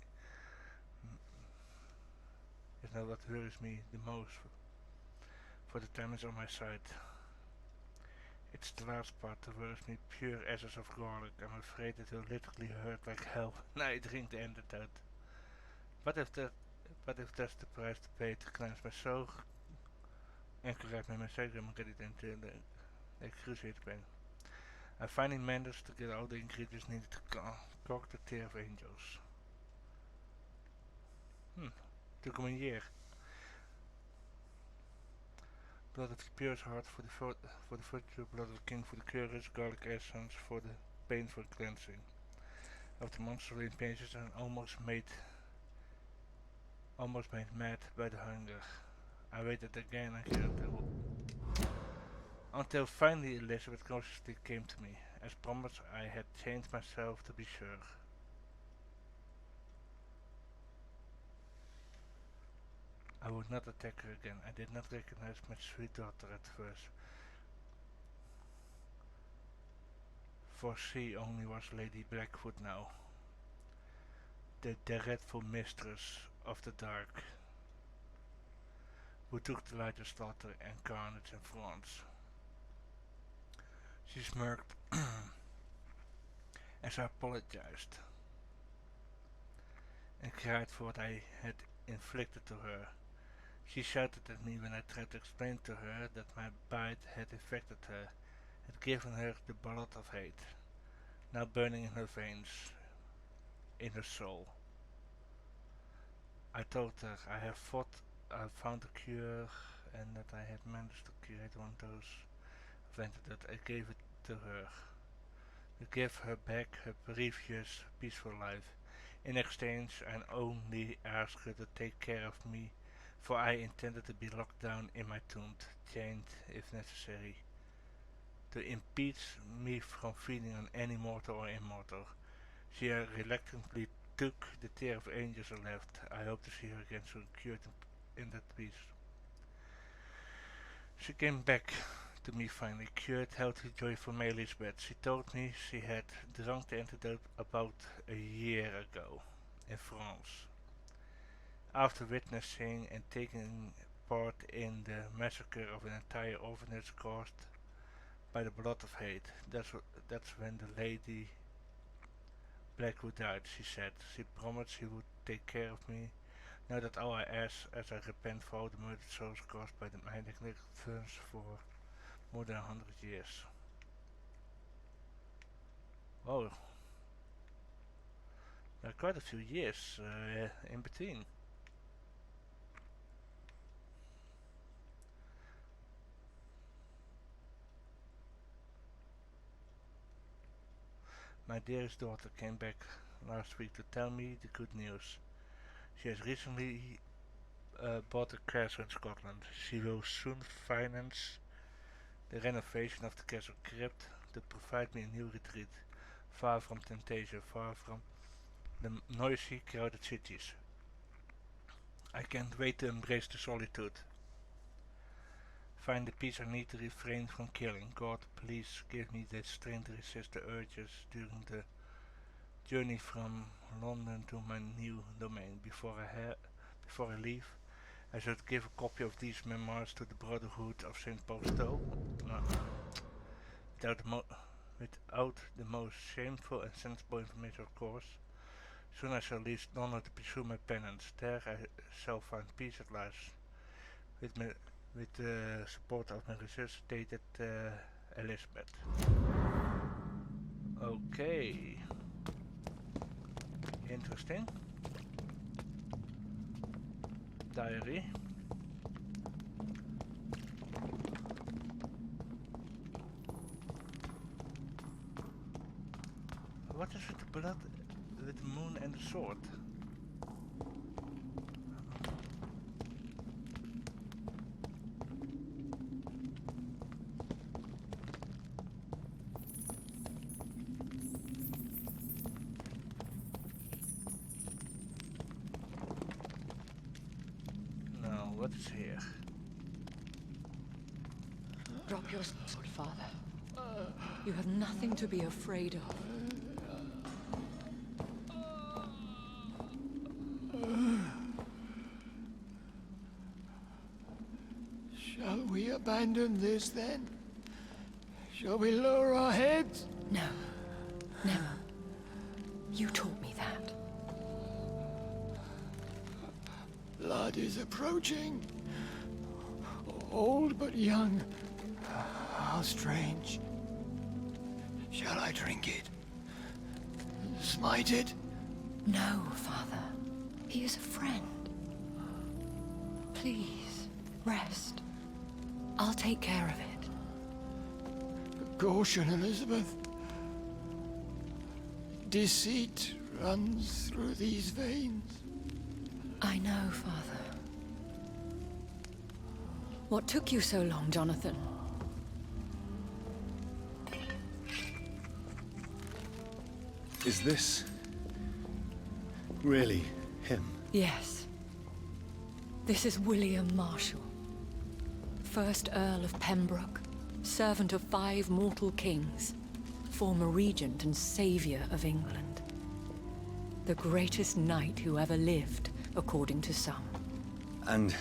Is not what worries me the most, for the time is on my side. It's the last part that worries me, pure essence of garlic. I'm afraid it will literally hurt like hell when I drink the antidote. But if that's the price to pay to cleanse my soul and correct my mistake, I'm ready into the excruciating pain. I finally managed to get all the ingredients needed to concoct the Tear of Angels. Took him a year. Blood of the purest heart for the virtue, blood of the king for the courage, garlic essence for the painful cleansing. After months of patience, and almost made mad by the hunger. I waited again until finally Elizabeth graciously came to me. As promised, I had changed myself to be sure. I would not attack her again. I did not recognize my sweet daughter at first, for she only was Lady Blackfoot now, the dreadful mistress of the dark, who took delight in slaughter and carnage in France. She smirked as I apologized and cried for what I had inflicted to her. She shouted at me when I tried to explain to her that my bite had infected her, had given her the blood of hate, now burning in her veins, in her soul. I told her I found a cure, and that I had managed to create one of those antidotes. I gave it to her, to give her back her previous peaceful life. In exchange, I only asked her to take care of me, for I intended to be locked down in my tomb, chained if necessary, to impede me from feeding on any mortal or immortal. She reluctantly took the Tear of Angels and left. I hope to see her again soon, cured in that peace. She came back to me finally, cured, healthy, joyful, my Elizabeth. She told me she had drunk the antidote about a year ago in France, after witnessing and taking part in the massacre of an entire orphanage caused by the blood of hate. That's when the Lady Blackwood died, she said. She promised she would take care of me. Now that all I ask, as I repent for all the murdered souls caused by my negligence for more than 100 years. Wow, there are quite a few years in between. My dearest daughter came back last week to tell me the good news. She has recently bought a castle in Scotland. She will soon finance the renovation of the castle crypt to provide me a new retreat, far from temptation, far from the noisy, crowded cities. I can't wait to embrace the solitude. Find the peace I need to refrain from killing. God, please give me the strength to resist the urges during the journey from London to my new domain. Before I leave, I should give a copy of these memoirs to the Brotherhood of St. Paul's Toe, without the most shameful and sensible information, of course. Soon I shall leave London to pursue my penance. There I shall find peace at last. with the support of my resuscitated Elizabeth. Okay. Interesting. Diary. What is with the blood, with the moon and the sword? Now, what is here? Drop your sword, Father. You have nothing to be afraid of. Shall we abandon this then? Shall we lower our heads? No. Never. You taught me that. Blood is approaching. Old but young. How strange. Shall I drink it? Smite it? No, Father. He is a friend. Please, rest. I'll take care of it. Caution, Elizabeth. Deceit runs through these veins. I know, Father. What took you so long, Jonathan? Is this really him? Yes. This is William Marshall, 1st Earl of Pembroke, servant of 5 mortal kings, former regent and savior of England. The greatest knight who ever lived, according to some. And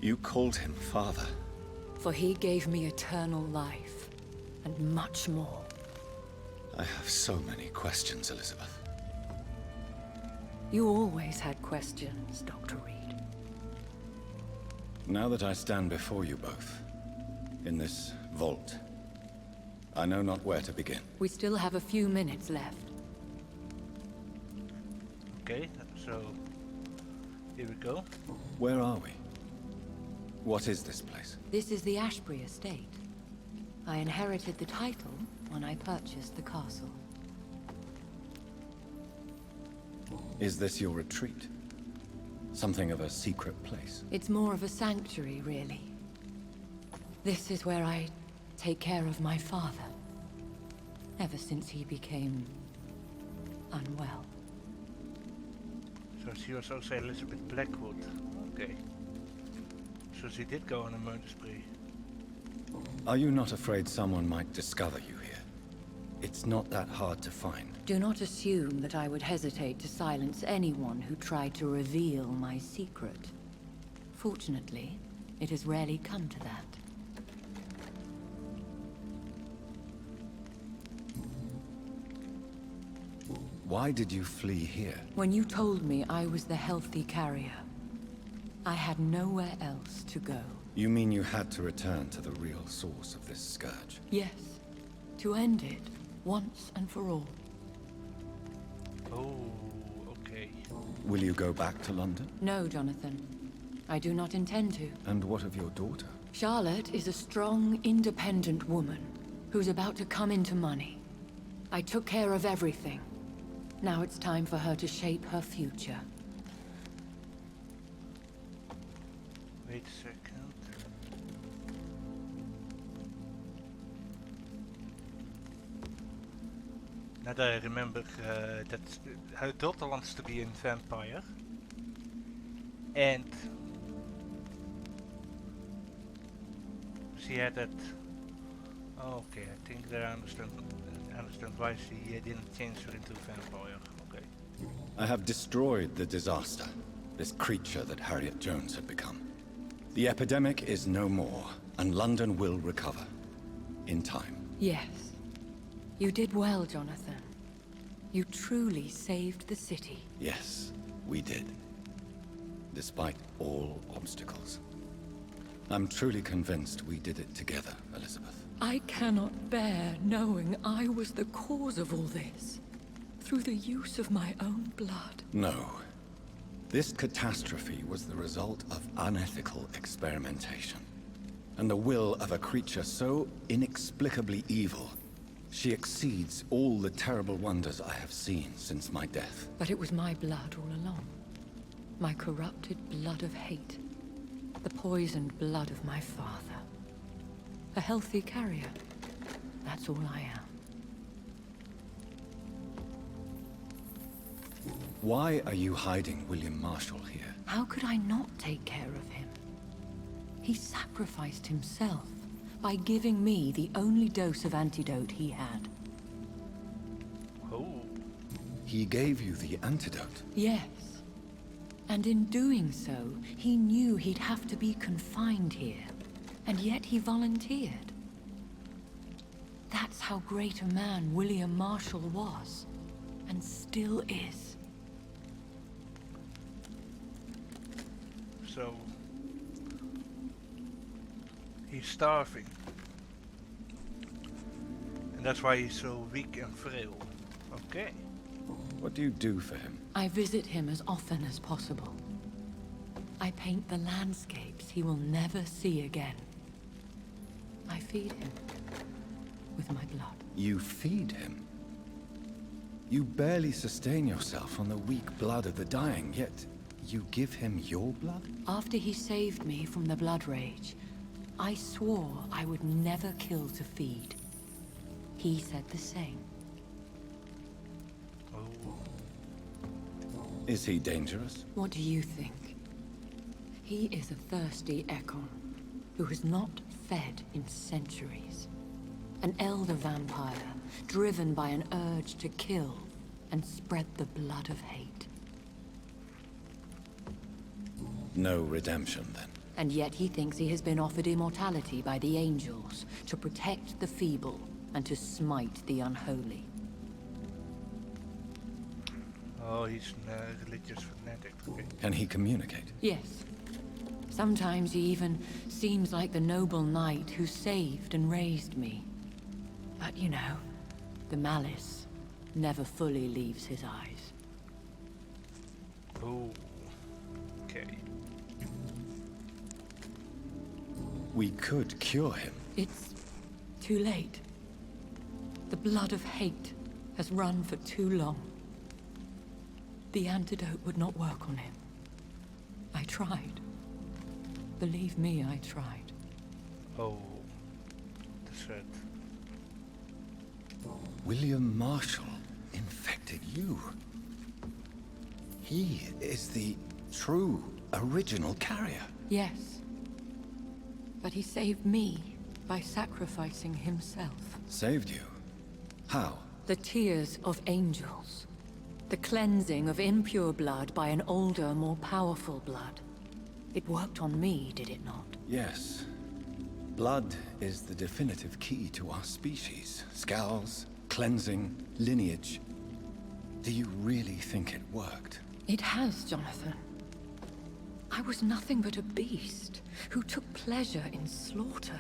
you called him father? For he gave me eternal life, and much more. I have so many questions, Elizabeth. You always had questions, Dr. Reed. Now that I stand before you both, in this vault, I know not where to begin. We still have a few minutes left. Okay, so here we go. Where are we? What is this place? This is the Ashbury Estate. I inherited the title when I purchased the castle. Is this your retreat? Something of a secret place? It's more of a sanctuary, really. This is where I take care of my father. Ever since he became unwell. So she was also Elizabeth Blackwood. Okay. So she did go on a murder spree. Are you not afraid someone might discover you here? It's not that hard to find. Do not assume that I would hesitate to silence anyone who tried to reveal my secret. Fortunately, it has rarely come to that. Why did you flee here? When you told me I was the healthy carrier, I had nowhere else to go. You mean you had to return to the real source of this scourge? Yes, to end it, once and for all. Oh, okay. Will you go back to London? No, Jonathan. I do not intend to. And what of your daughter? Charlotte is a strong, independent woman who's about to come into money. I took care of everything. Now it's time for her to shape her future. Wait a second. Now that I remember that her daughter wants to be a vampire. And she had that. Oh, okay, I think that I understand why she didn't change her into a vampire. Okay. I have destroyed the disaster, this creature that Harriet Jones had become. The epidemic is no more, and London will recover. In time. Yes. You did well, Jonathan. You truly saved the city. Yes, we did. Despite all obstacles. I'm truly convinced we did it together, Elizabeth. I cannot bear knowing I was the cause of all this. Through the use of my own blood. No. This catastrophe was the result of unethical experimentation. And the will of a creature so inexplicably evil, she exceeds all the terrible wonders I have seen since my death. But it was my blood all along. My corrupted blood of hate. The poisoned blood of my father. A healthy carrier. That's all I am. Why are you hiding William Marshall here? How could I not take care of him? He sacrificed himself by giving me the only dose of antidote he had. Oh. He gave you the antidote? Yes. And in doing so, he knew he'd have to be confined here. And yet he volunteered. That's how great a man William Marshall was. And still is. So he's starving, and that's why he's so weak and frail. Okay. What do you do for him? I visit him as often as possible. I paint the landscapes he will never see again. I feed him with my blood. You feed him? You barely sustain yourself on the weak blood of the dying, yet you give him your blood? After he saved me from the blood rage, I swore I would never kill to feed. He said the same. Oh. Is he dangerous? What do you think? He is a thirsty Ekon, who has not fed in centuries. An elder vampire, driven by an urge to kill and spread the blood of hate. No redemption, then? And yet he thinks he has been offered immortality by the angels to protect the feeble and to smite the unholy. Oh, he's a religious fanatic. Okay. Can he communicate? Yes. Sometimes he even seems like the noble knight who saved and raised me. But you know, the malice never fully leaves his eyes. Oh. Okay. We could cure him. It's too late. The blood of hate has run for too long. The antidote would not work on him. I tried. Believe me, I tried. Oh. The threat. William Marshall infected you. He is the true, original carrier. Yes. But he saved me by sacrificing himself. Saved you? How? The tears of angels. The cleansing of impure blood by an older, more powerful blood. It worked on me, did it not? Yes. Blood is the definitive key to our species. Scowls, cleansing, lineage. Do you really think it worked? It has, Jonathan. I was nothing but a beast who took pleasure in slaughter.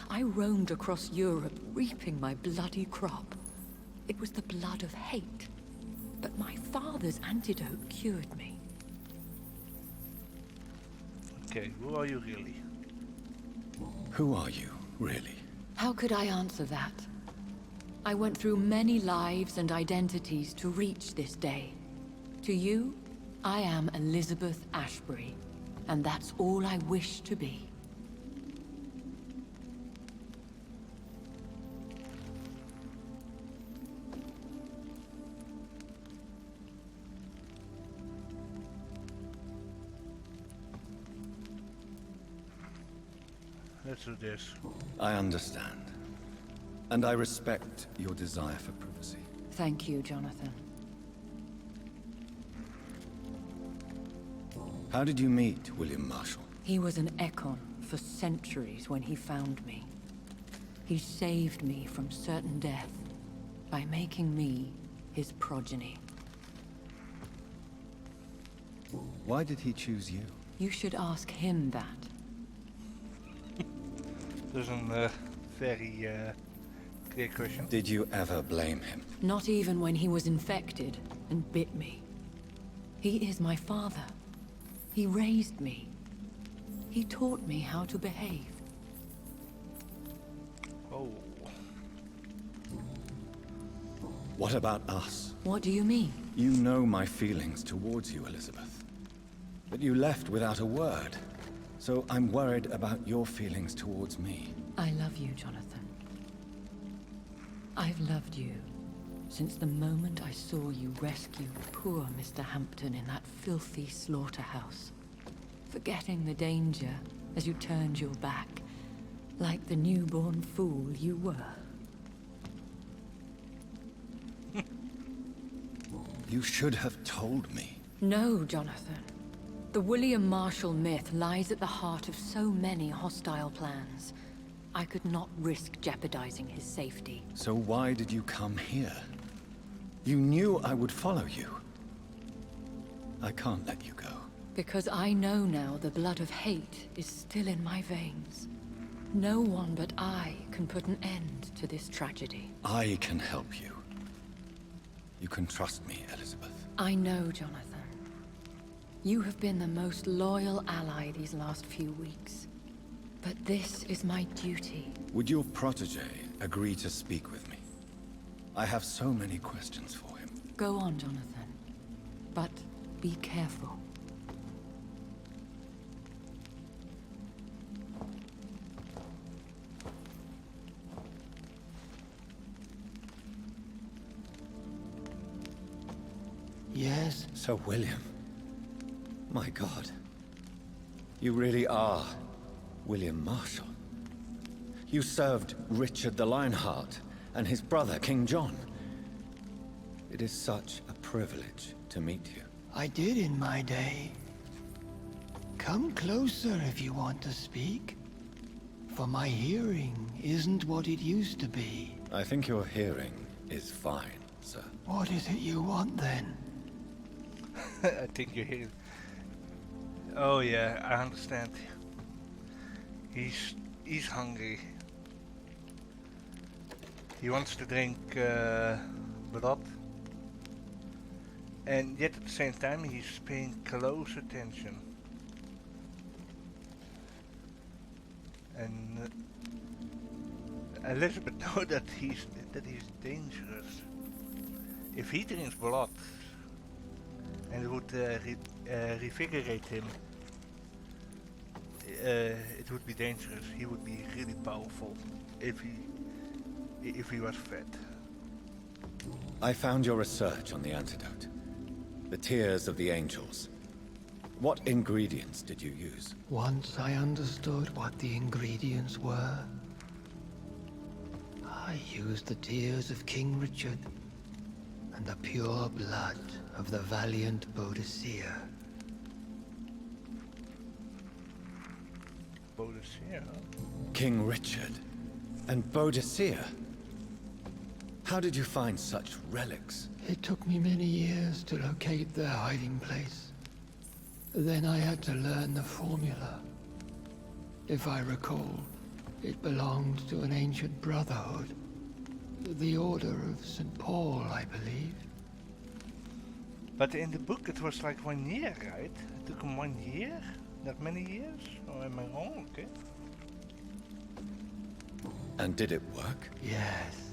I roamed across Europe, reaping my bloody crop. It was the blood of hate. But my father's antidote cured me. Okay, who are you really? Who are you, really? How could I answer that? I went through many lives and identities to reach this day. To you, I am Elizabeth Ashbury, and that's all I wish to be. Let's do this. I understand. And I respect your desire for privacy. Thank you, Jonathan. How did you meet William Marshall? He was an Ekon for centuries when he found me. He saved me from certain death by making me his progeny. Why did he choose you? You should ask him that. was a very clear question. Did you ever blame him? Not even when he was infected and bit me. He is my father. He raised me. He taught me how to behave. Oh. What about us? What do you mean? You know my feelings towards you, Elizabeth. But you left without a word. So I'm worried about your feelings towards me. I love you, Jonathan. I've loved you since the moment I saw you rescue poor Mr. Hampton in that filthy slaughterhouse. Forgetting the danger as you turned your back, like the newborn fool you were. You should have told me. No, Jonathan. The William Marshall myth lies at the heart of so many hostile plans. I could not risk jeopardizing his safety. So why did you come here? You knew I would follow you. I can't let you go. Because I know now the blood of hate is still in my veins. No one but I can put an end to this tragedy. I can help you. You can trust me, Elizabeth. I know, Jonathan. You have been the most loyal ally these last few weeks. But this is my duty. Would your protege agree to speak with me? I have so many questions for him. Go on, Jonathan. But be careful. Yes? Sir William. My God. You really are William Marshall. You served Richard the Lionheart and his brother, King John. It is such a privilege to meet you. I did in my day. Come closer if you want to speak. For my hearing isn't what it used to be. I think your hearing is fine, sir. What is it you want then? I think you hear. Oh yeah, I understand. He's hungry. He wants to drink blood, and yet at the same time he's paying close attention. And Elizabeth knows that he's dangerous. If he drinks blood, and it would revigorate him, it would be dangerous. He would be really powerful if he was fed. I found your research on the antidote. The tears of the angels. What ingredients did you use? Once I understood what the ingredients were, I used the tears of King Richard and the pure blood of the valiant Boadicea. Boadicea? King Richard and Boadicea? How did you find such relics? It took me many years to locate their hiding place. Then I had to learn the formula. If I recall, it belonged to an ancient brotherhood. The Order of St. Paul, I believe. But in the book it was like 1 year, right? It took him 1 year? Not many years? Or am I wrong? Okay. And did it work? Yes.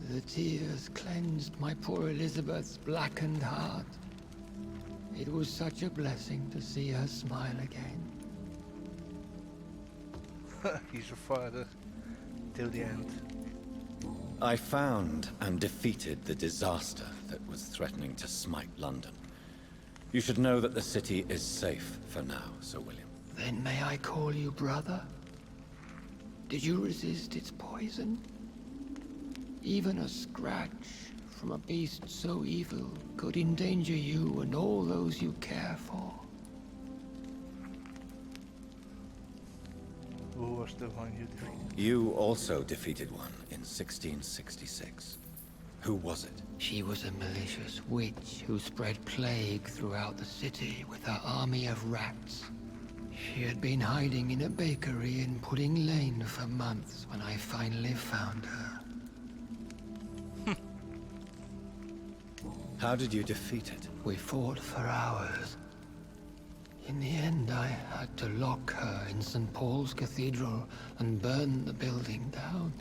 The tears cleansed my poor Elizabeth's blackened heart. It was such a blessing to see her smile again. He's a father till the end. I found and defeated the disaster that was threatening to smite London. You should know that the city is safe for now, Sir William. Then may I call you brother? Did you resist its poison? Even a scratch from a beast so evil could endanger you and all those you care for. Who was the one you defeated? You also defeated one in 1666. Who was it? She was a malicious witch who spread plague throughout the city with her army of rats. She had been hiding in a bakery in Pudding Lane for months when I finally found her. How did you defeat it? We fought for hours. In the end, I had to lock her in St. Paul's Cathedral and burn the building down.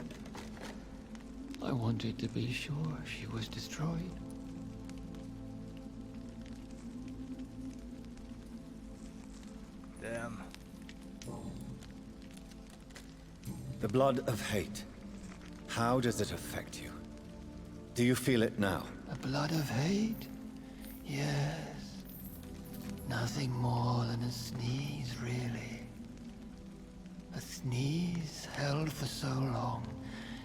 I wanted to be sure she was destroyed. Damn. The blood of hate. How does it affect you? Do you feel it now? The blood of hate? Yes. Nothing more than a sneeze, really. A sneeze held for so long,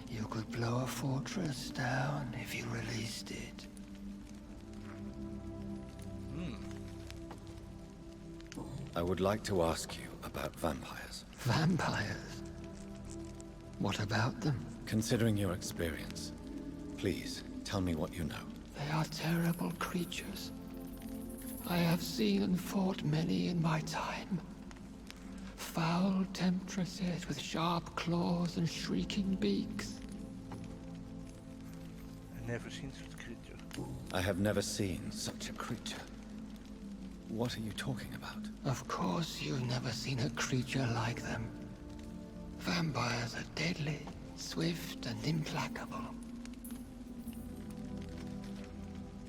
you could blow a fortress down if you released it. I would like to ask you about vampires. Vampires? What about them? Considering your experience, please tell me what you know. They are terrible creatures. I have seen and fought many in my time. Foul temptresses with sharp claws and shrieking beaks. I've never seen such a creature. I have never seen such a creature. What are you talking about? Of course you've never seen a creature like them. Vampires are deadly, swift and implacable.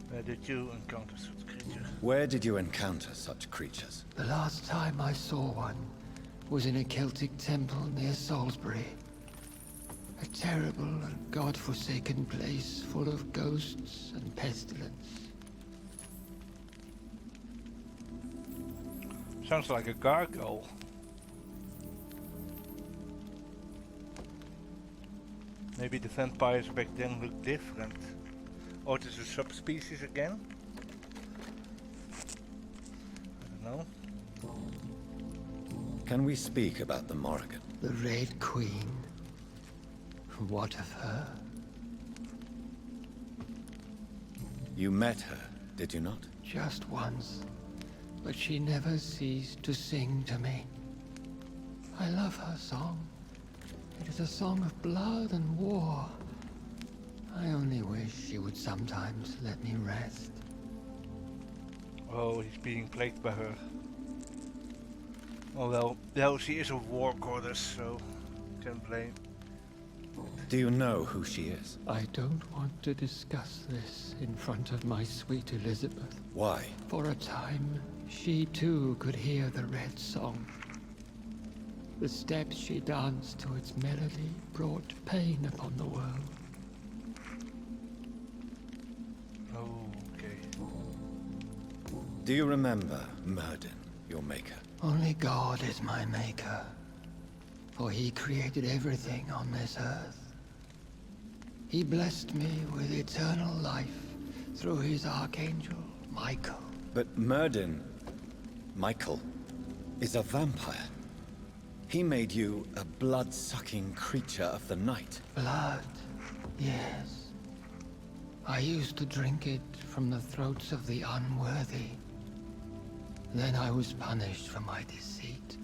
Where did you encounter such creatures? Where did you encounter such creatures? The last time I saw one was in a Celtic temple near Salisbury. A terrible and god-forsaken place full of ghosts and pestilence. Sounds like a gargoyle. Maybe the vampires back then looked different. Or it is a subspecies again? I don't know. Can we speak about the Morrigan? The Red Queen. What of her? You met her, did you not? Just once. But she never ceased to sing to me. I love her song. It is a song of blood and war. I only wish she would sometimes let me rest. Oh, he's being plagued by her. Oh well, she is a war goddess, so can't blame. Do you know who she is? I don't want to discuss this in front of my sweet Elizabeth. Why? For a time, she too could hear the Red Song. The steps she danced to its melody brought pain upon the world. Oh, okay. Do you remember Myrddin, your maker? Only God is my maker, for he created everything on this earth. He blessed me with eternal life through his archangel, Michael. But Myrddin, Michael, is a vampire. He made you a blood-sucking creature of the night. Blood, yes. I used to drink it from the throats of the unworthy. Then I was punished for my deceit.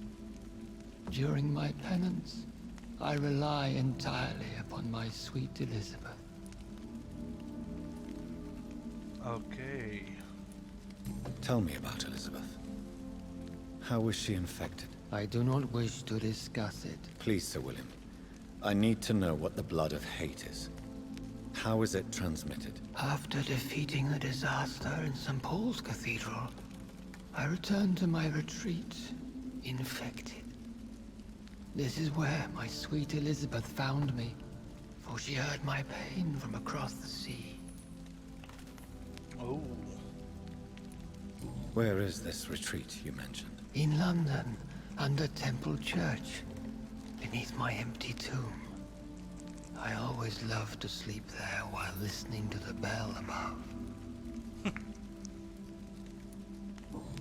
During my penance, I rely entirely upon my sweet Elizabeth. Okay. Tell me about Elizabeth. How was she infected? I do not wish to discuss it. Please, Sir William. I need to know what the blood of hate is. How is it transmitted? After defeating the disaster in St. Paul's Cathedral, I returned to my retreat, infected. This is where my sweet Elizabeth found me, for she heard my pain from across the sea. Oh. Where is this retreat you mentioned? In London, under Temple Church, beneath my empty tomb. I always loved to sleep there while listening to the bell above.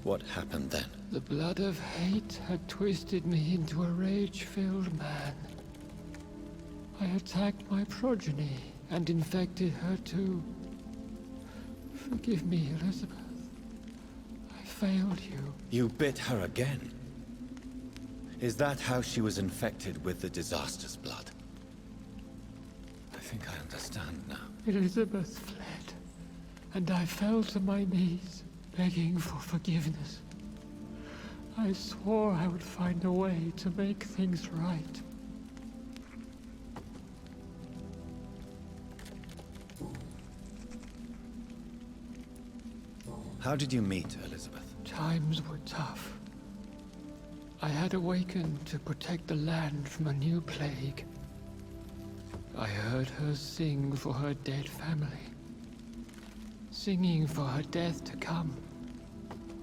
What happened then? The blood of hate had twisted me into a rage-filled man. I attacked my progeny and infected her too. Forgive me, Elizabeth. I failed you. You bit her again? Is that how she was infected with the disaster's blood? I think I understand now. Elizabeth fled, and I fell to my knees, begging for forgiveness. I swore I would find a way to make things right. How did you meet Elizabeth? Times were tough. I had awakened to protect the land from a new plague. I heard her sing for her dead family. Singing for her death to come.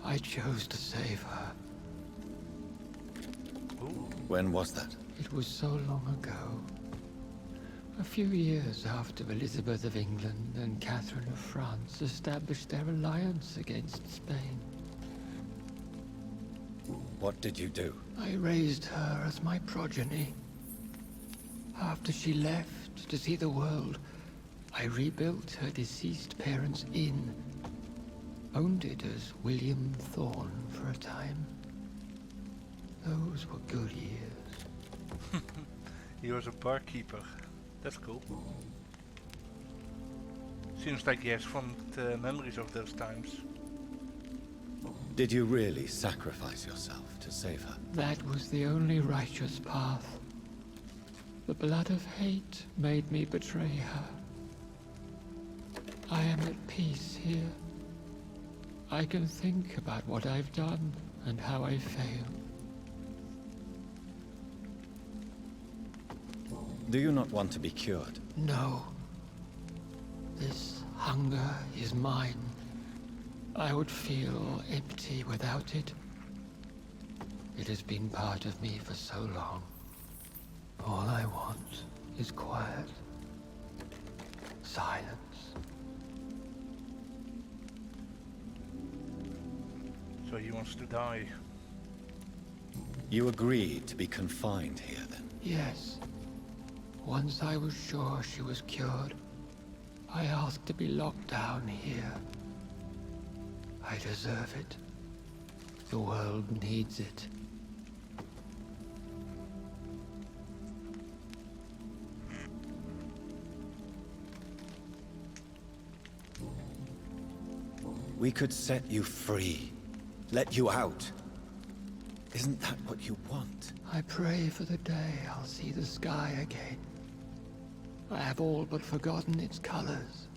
I chose to save her. When was that? It was so long ago. A few years after Elizabeth of England and Catherine of France established their alliance against Spain. What did you do? I raised her as my progeny. After she left to see the world, I rebuilt her deceased parents' inn. Owned it as William Thorne for a time. Those were good years. He was a barkeeper. That's cool. Seems like he has fond memories of those times. Did you really sacrifice yourself to save her? That was the only righteous path. The blood of hate made me betray her. I am at peace here. I can think about what I've done and how I failed. Do you not want to be cured? No. This hunger is mine. I would feel empty without it. It has been part of me for so long. All I want is quiet. Silence. So he wants to die. You agreed to be confined here then? Yes. Once I was sure she was cured, I asked to be locked down here. I deserve it. The world needs it. We could set you free. Let you out. Isn't that what you want? I pray for the day I'll see the sky again. I have all but forgotten its colors.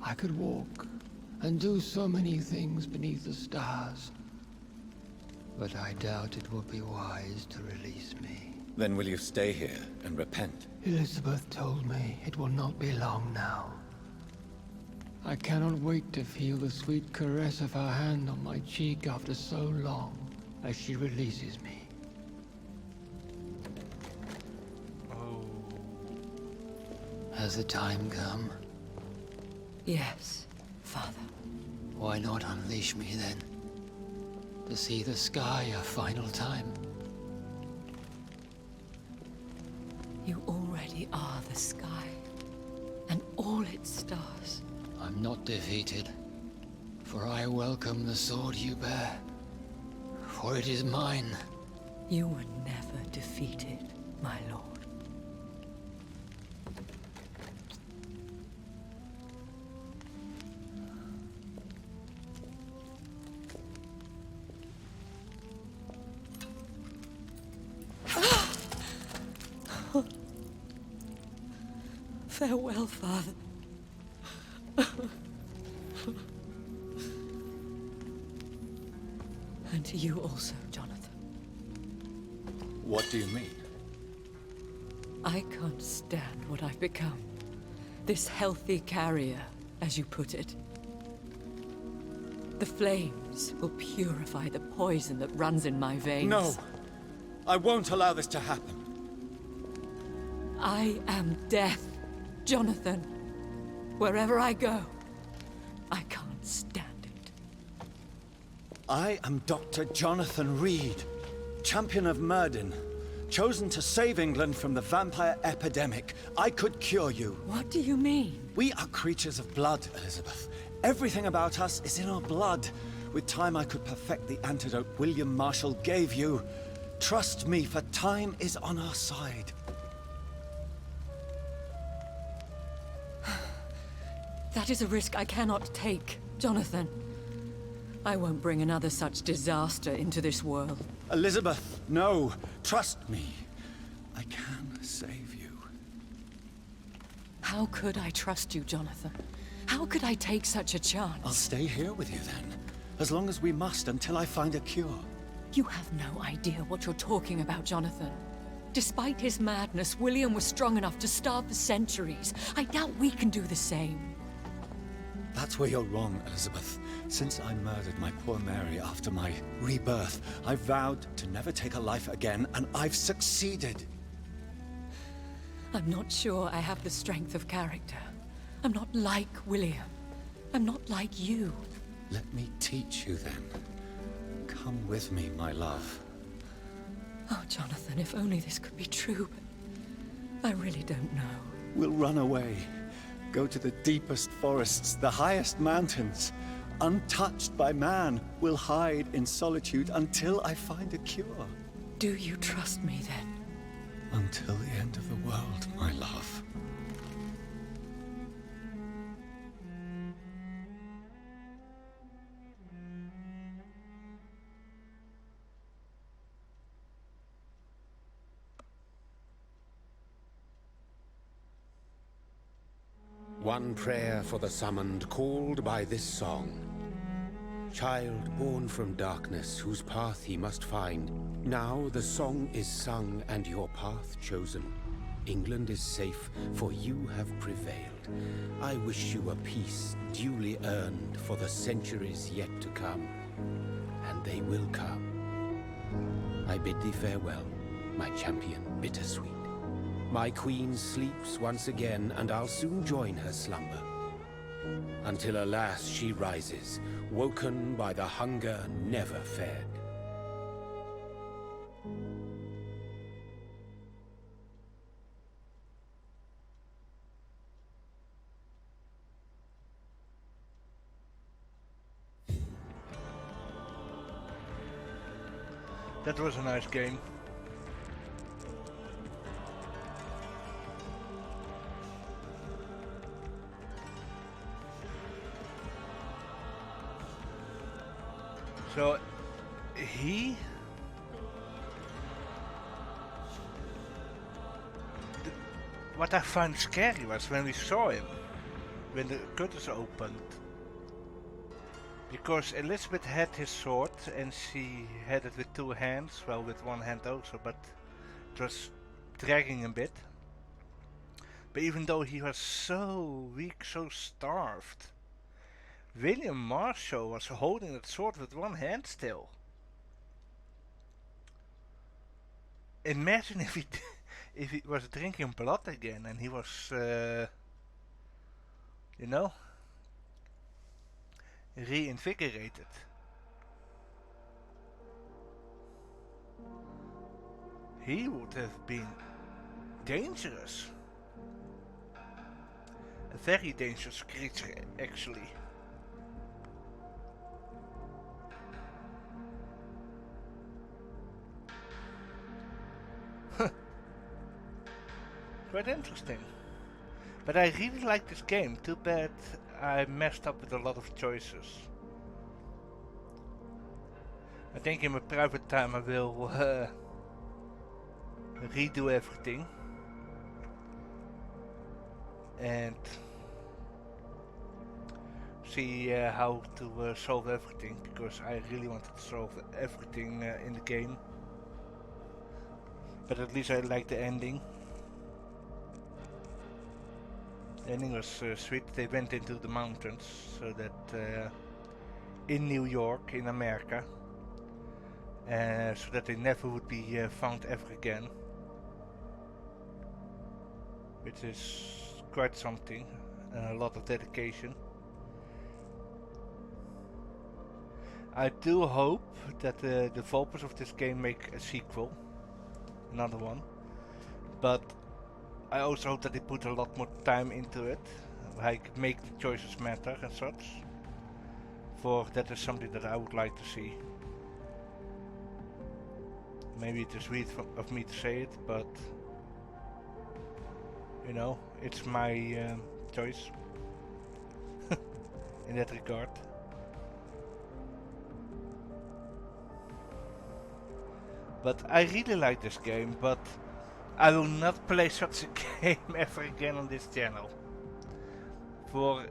I could walk and do so many things beneath the stars. But I doubt it will be wise to release me. Then will you stay here and repent? Elizabeth told me it will not be long now. I cannot wait to feel the sweet caress of her hand on my cheek after so long as she releases me. Oh. Has the time come? Yes, Father. Why not unleash me then? To see the sky a final time? You already are the sky, and all its stars. I'm not defeated, for I welcome the sword you bear, for it is mine. You were never defeated, my lord. Farewell, Father. And to you also, Jonathan. What do you mean? I can't stand what I've become. This healthy carrier, as you put it. The flames will purify the poison that runs in my veins. No! I won't allow this to happen. I am death, Jonathan. Wherever I go, I can't stand it. I am Dr. Jonathan Reed, champion of Myrddin, chosen to save England from the vampire epidemic. I could cure you. What do you mean? We are creatures of blood, Elizabeth. Everything about us is in our blood. With time, I could perfect the antidote William Marshall gave you. Trust me, for time is on our side. That is a risk I cannot take, Jonathan. I won't bring another such disaster into this world. Elizabeth, no. Trust me. I can save you. How could I trust you, Jonathan? How could I take such a chance? I'll stay here with you then. As long as we must, until I find a cure. You have no idea what you're talking about, Jonathan. Despite his madness, William was strong enough to starve for centuries. I doubt we can do the same. That's where you're wrong, Elizabeth. Since I murdered my poor Mary after my rebirth, I vowed to never take a life again, and I've succeeded. I'm not sure I have the strength of character. I'm not like William. I'm not like you. Let me teach you then. Come with me, my love. Oh, Jonathan, if only this could be true, but I really don't know. We'll run away. Go to the deepest forests, the highest mountains. Untouched by man, we'll hide in solitude until I find a cure. Do you trust me then? Until the end of the world, my love. One prayer for the summoned, called by this song. Child born from darkness, whose path he must find. Now the song is sung and your path chosen. England is safe, for you have prevailed. I wish you a peace duly earned for the centuries yet to come. And they will come. I bid thee farewell, my champion bittersweet. My queen sleeps once again, and I'll soon join her slumber. Until alas she rises, woken by the hunger never fed. That was a nice game. So, what I found scary was when we saw him, when the curtains opened. Because Elizabeth had his sword and she had it with two hands, well with one hand also, but it was dragging a bit. But even though he was so weak, so starved, William Marshall was holding that sword with one hand still. Imagine if he was drinking blood again and he was, you know, reinvigorated. He would have been dangerous. A very dangerous creature, actually. Quite interesting. But I really like this game. Too bad I messed up with a lot of choices. I think in my private time I will redo everything. And see how to solve everything, because I really wanted to solve everything in the game. But at least I like the ending. The ending was sweet. They went into the mountains, so that in New York, in America, so that they never would be found ever again, which is quite something, and a lot of dedication. I do hope that the developers of this game make a sequel, another one, but I also hope that they put a lot more time into it, like make the choices matter and such. For that is something that I would like to see. Maybe it is weird of me to say it, but you know, it's my choice in that regard. But I really like this game, but I will not play such a game ever again on this channel. For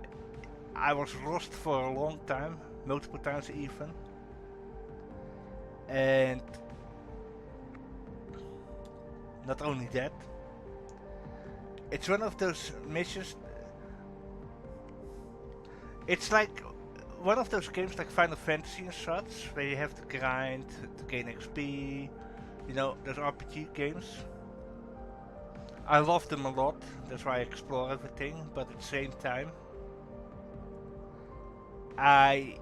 I was lost for a long time, multiple times even. And not only that, it's one of those missions. It's like one of those games like Final Fantasy and such, where you have to grind to gain XP. You know, those RPG games. I love them a lot, that's why I explore everything, but at the same time, I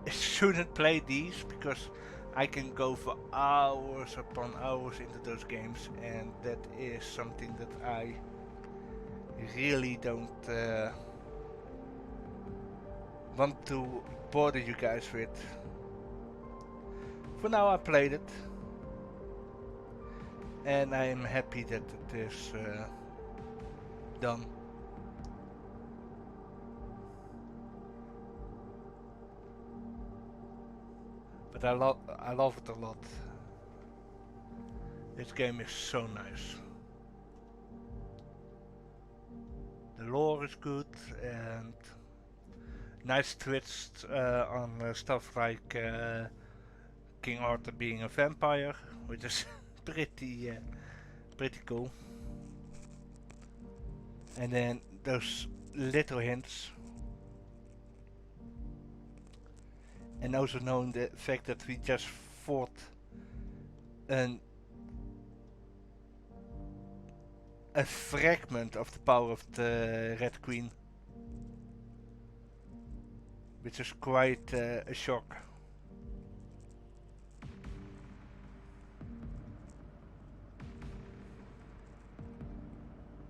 shouldn't play these because I can go for hours upon hours into those games, and that is something that I really don't want to bother you guys with. For now I played it, and I am happy that it is done. But I love it a lot. This game is so nice. The lore is good and nice twists on stuff like King Arthur being a vampire, which is pretty cool. And then those little hints. And also knowing the fact that we just fought a fragment of the power of the Red Queen, which is quite a shock.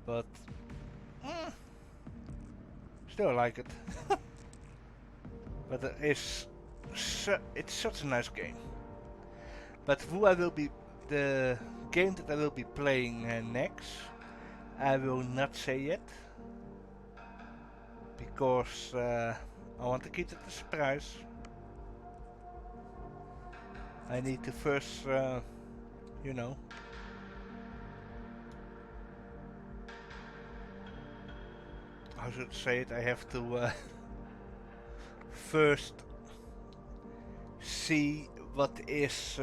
But still like it. But it's such a nice game. But who I will be, the game that I will be playing next, I will not say yet, because I want to keep it a surprise. I need to first, you know, how should I say it? I have to first see what is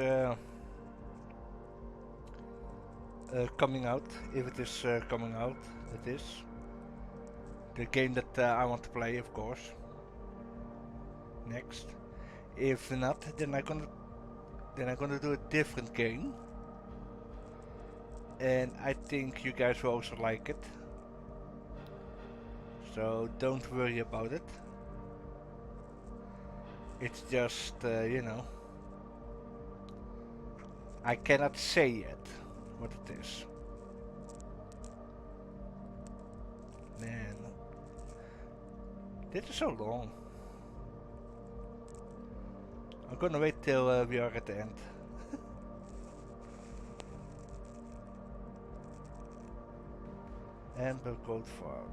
coming out, if it is coming out. That is the game that I want to play, of course. Next, if not, then I'm gonna do a different game, and I think you guys will also like it. So don't worry about it. It's just, you know, I cannot say yet what it is. Man, this is so long. I'm gonna wait till we are at the end. Amber Gold Farm.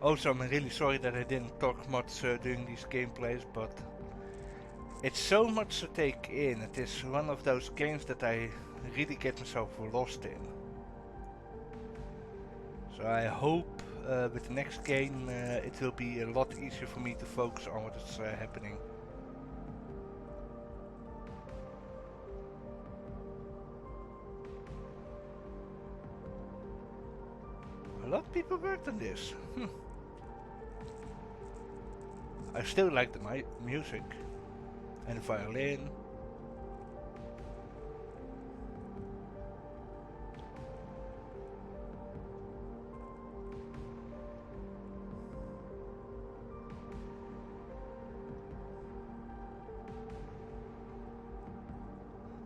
Also, I'm really sorry that I didn't talk much during these gameplays, but it's so much to take in. It is one of those games that I really get myself lost in. So I hope with the next game it will be a lot easier for me to focus on what is happening. A lot of people worked on this. I still like the music and the violin.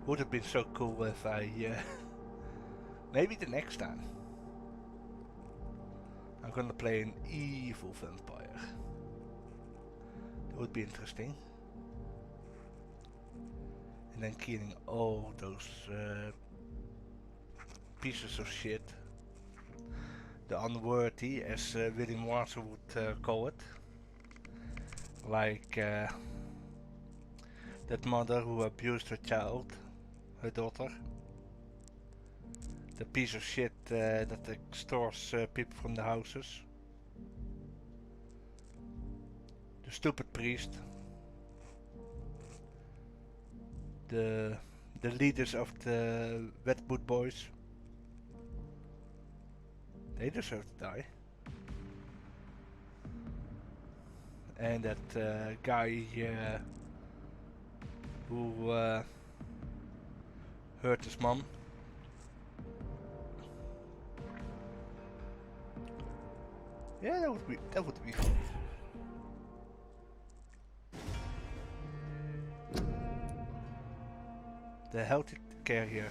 Would have been so cool if I maybe the next time I'm gonna play an evil vampire. That would be interesting. And then killing all those pieces of shit. The unworthy, as William Marshall would call it. Like that mother who abused her child, her daughter. The piece of shit that extorts people from the houses. The stupid priest. The leaders of the Wetwood Boys. They deserve to die. And that guy who hurt his mom. Yeah, that would be fun. The health carrier.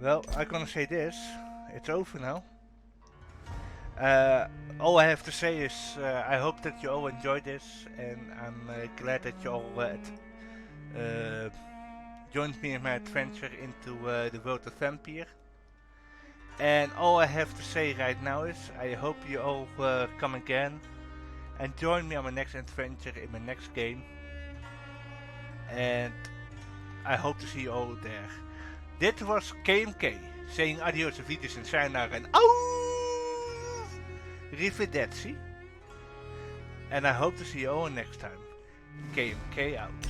Well, I'm gonna say this. It's over now. All I have to say is I hope that you all enjoyed this, and I'm glad that you all joined me in my adventure into the world of Vampyr. And all I have to say right now is I hope you all come again and join me on my next adventure in my next game. And I hope to see you all there. Dit was K.M.K. saying adios, vides en sayonara en arrivederci. And I hope to see you all next time. K.M.K. out.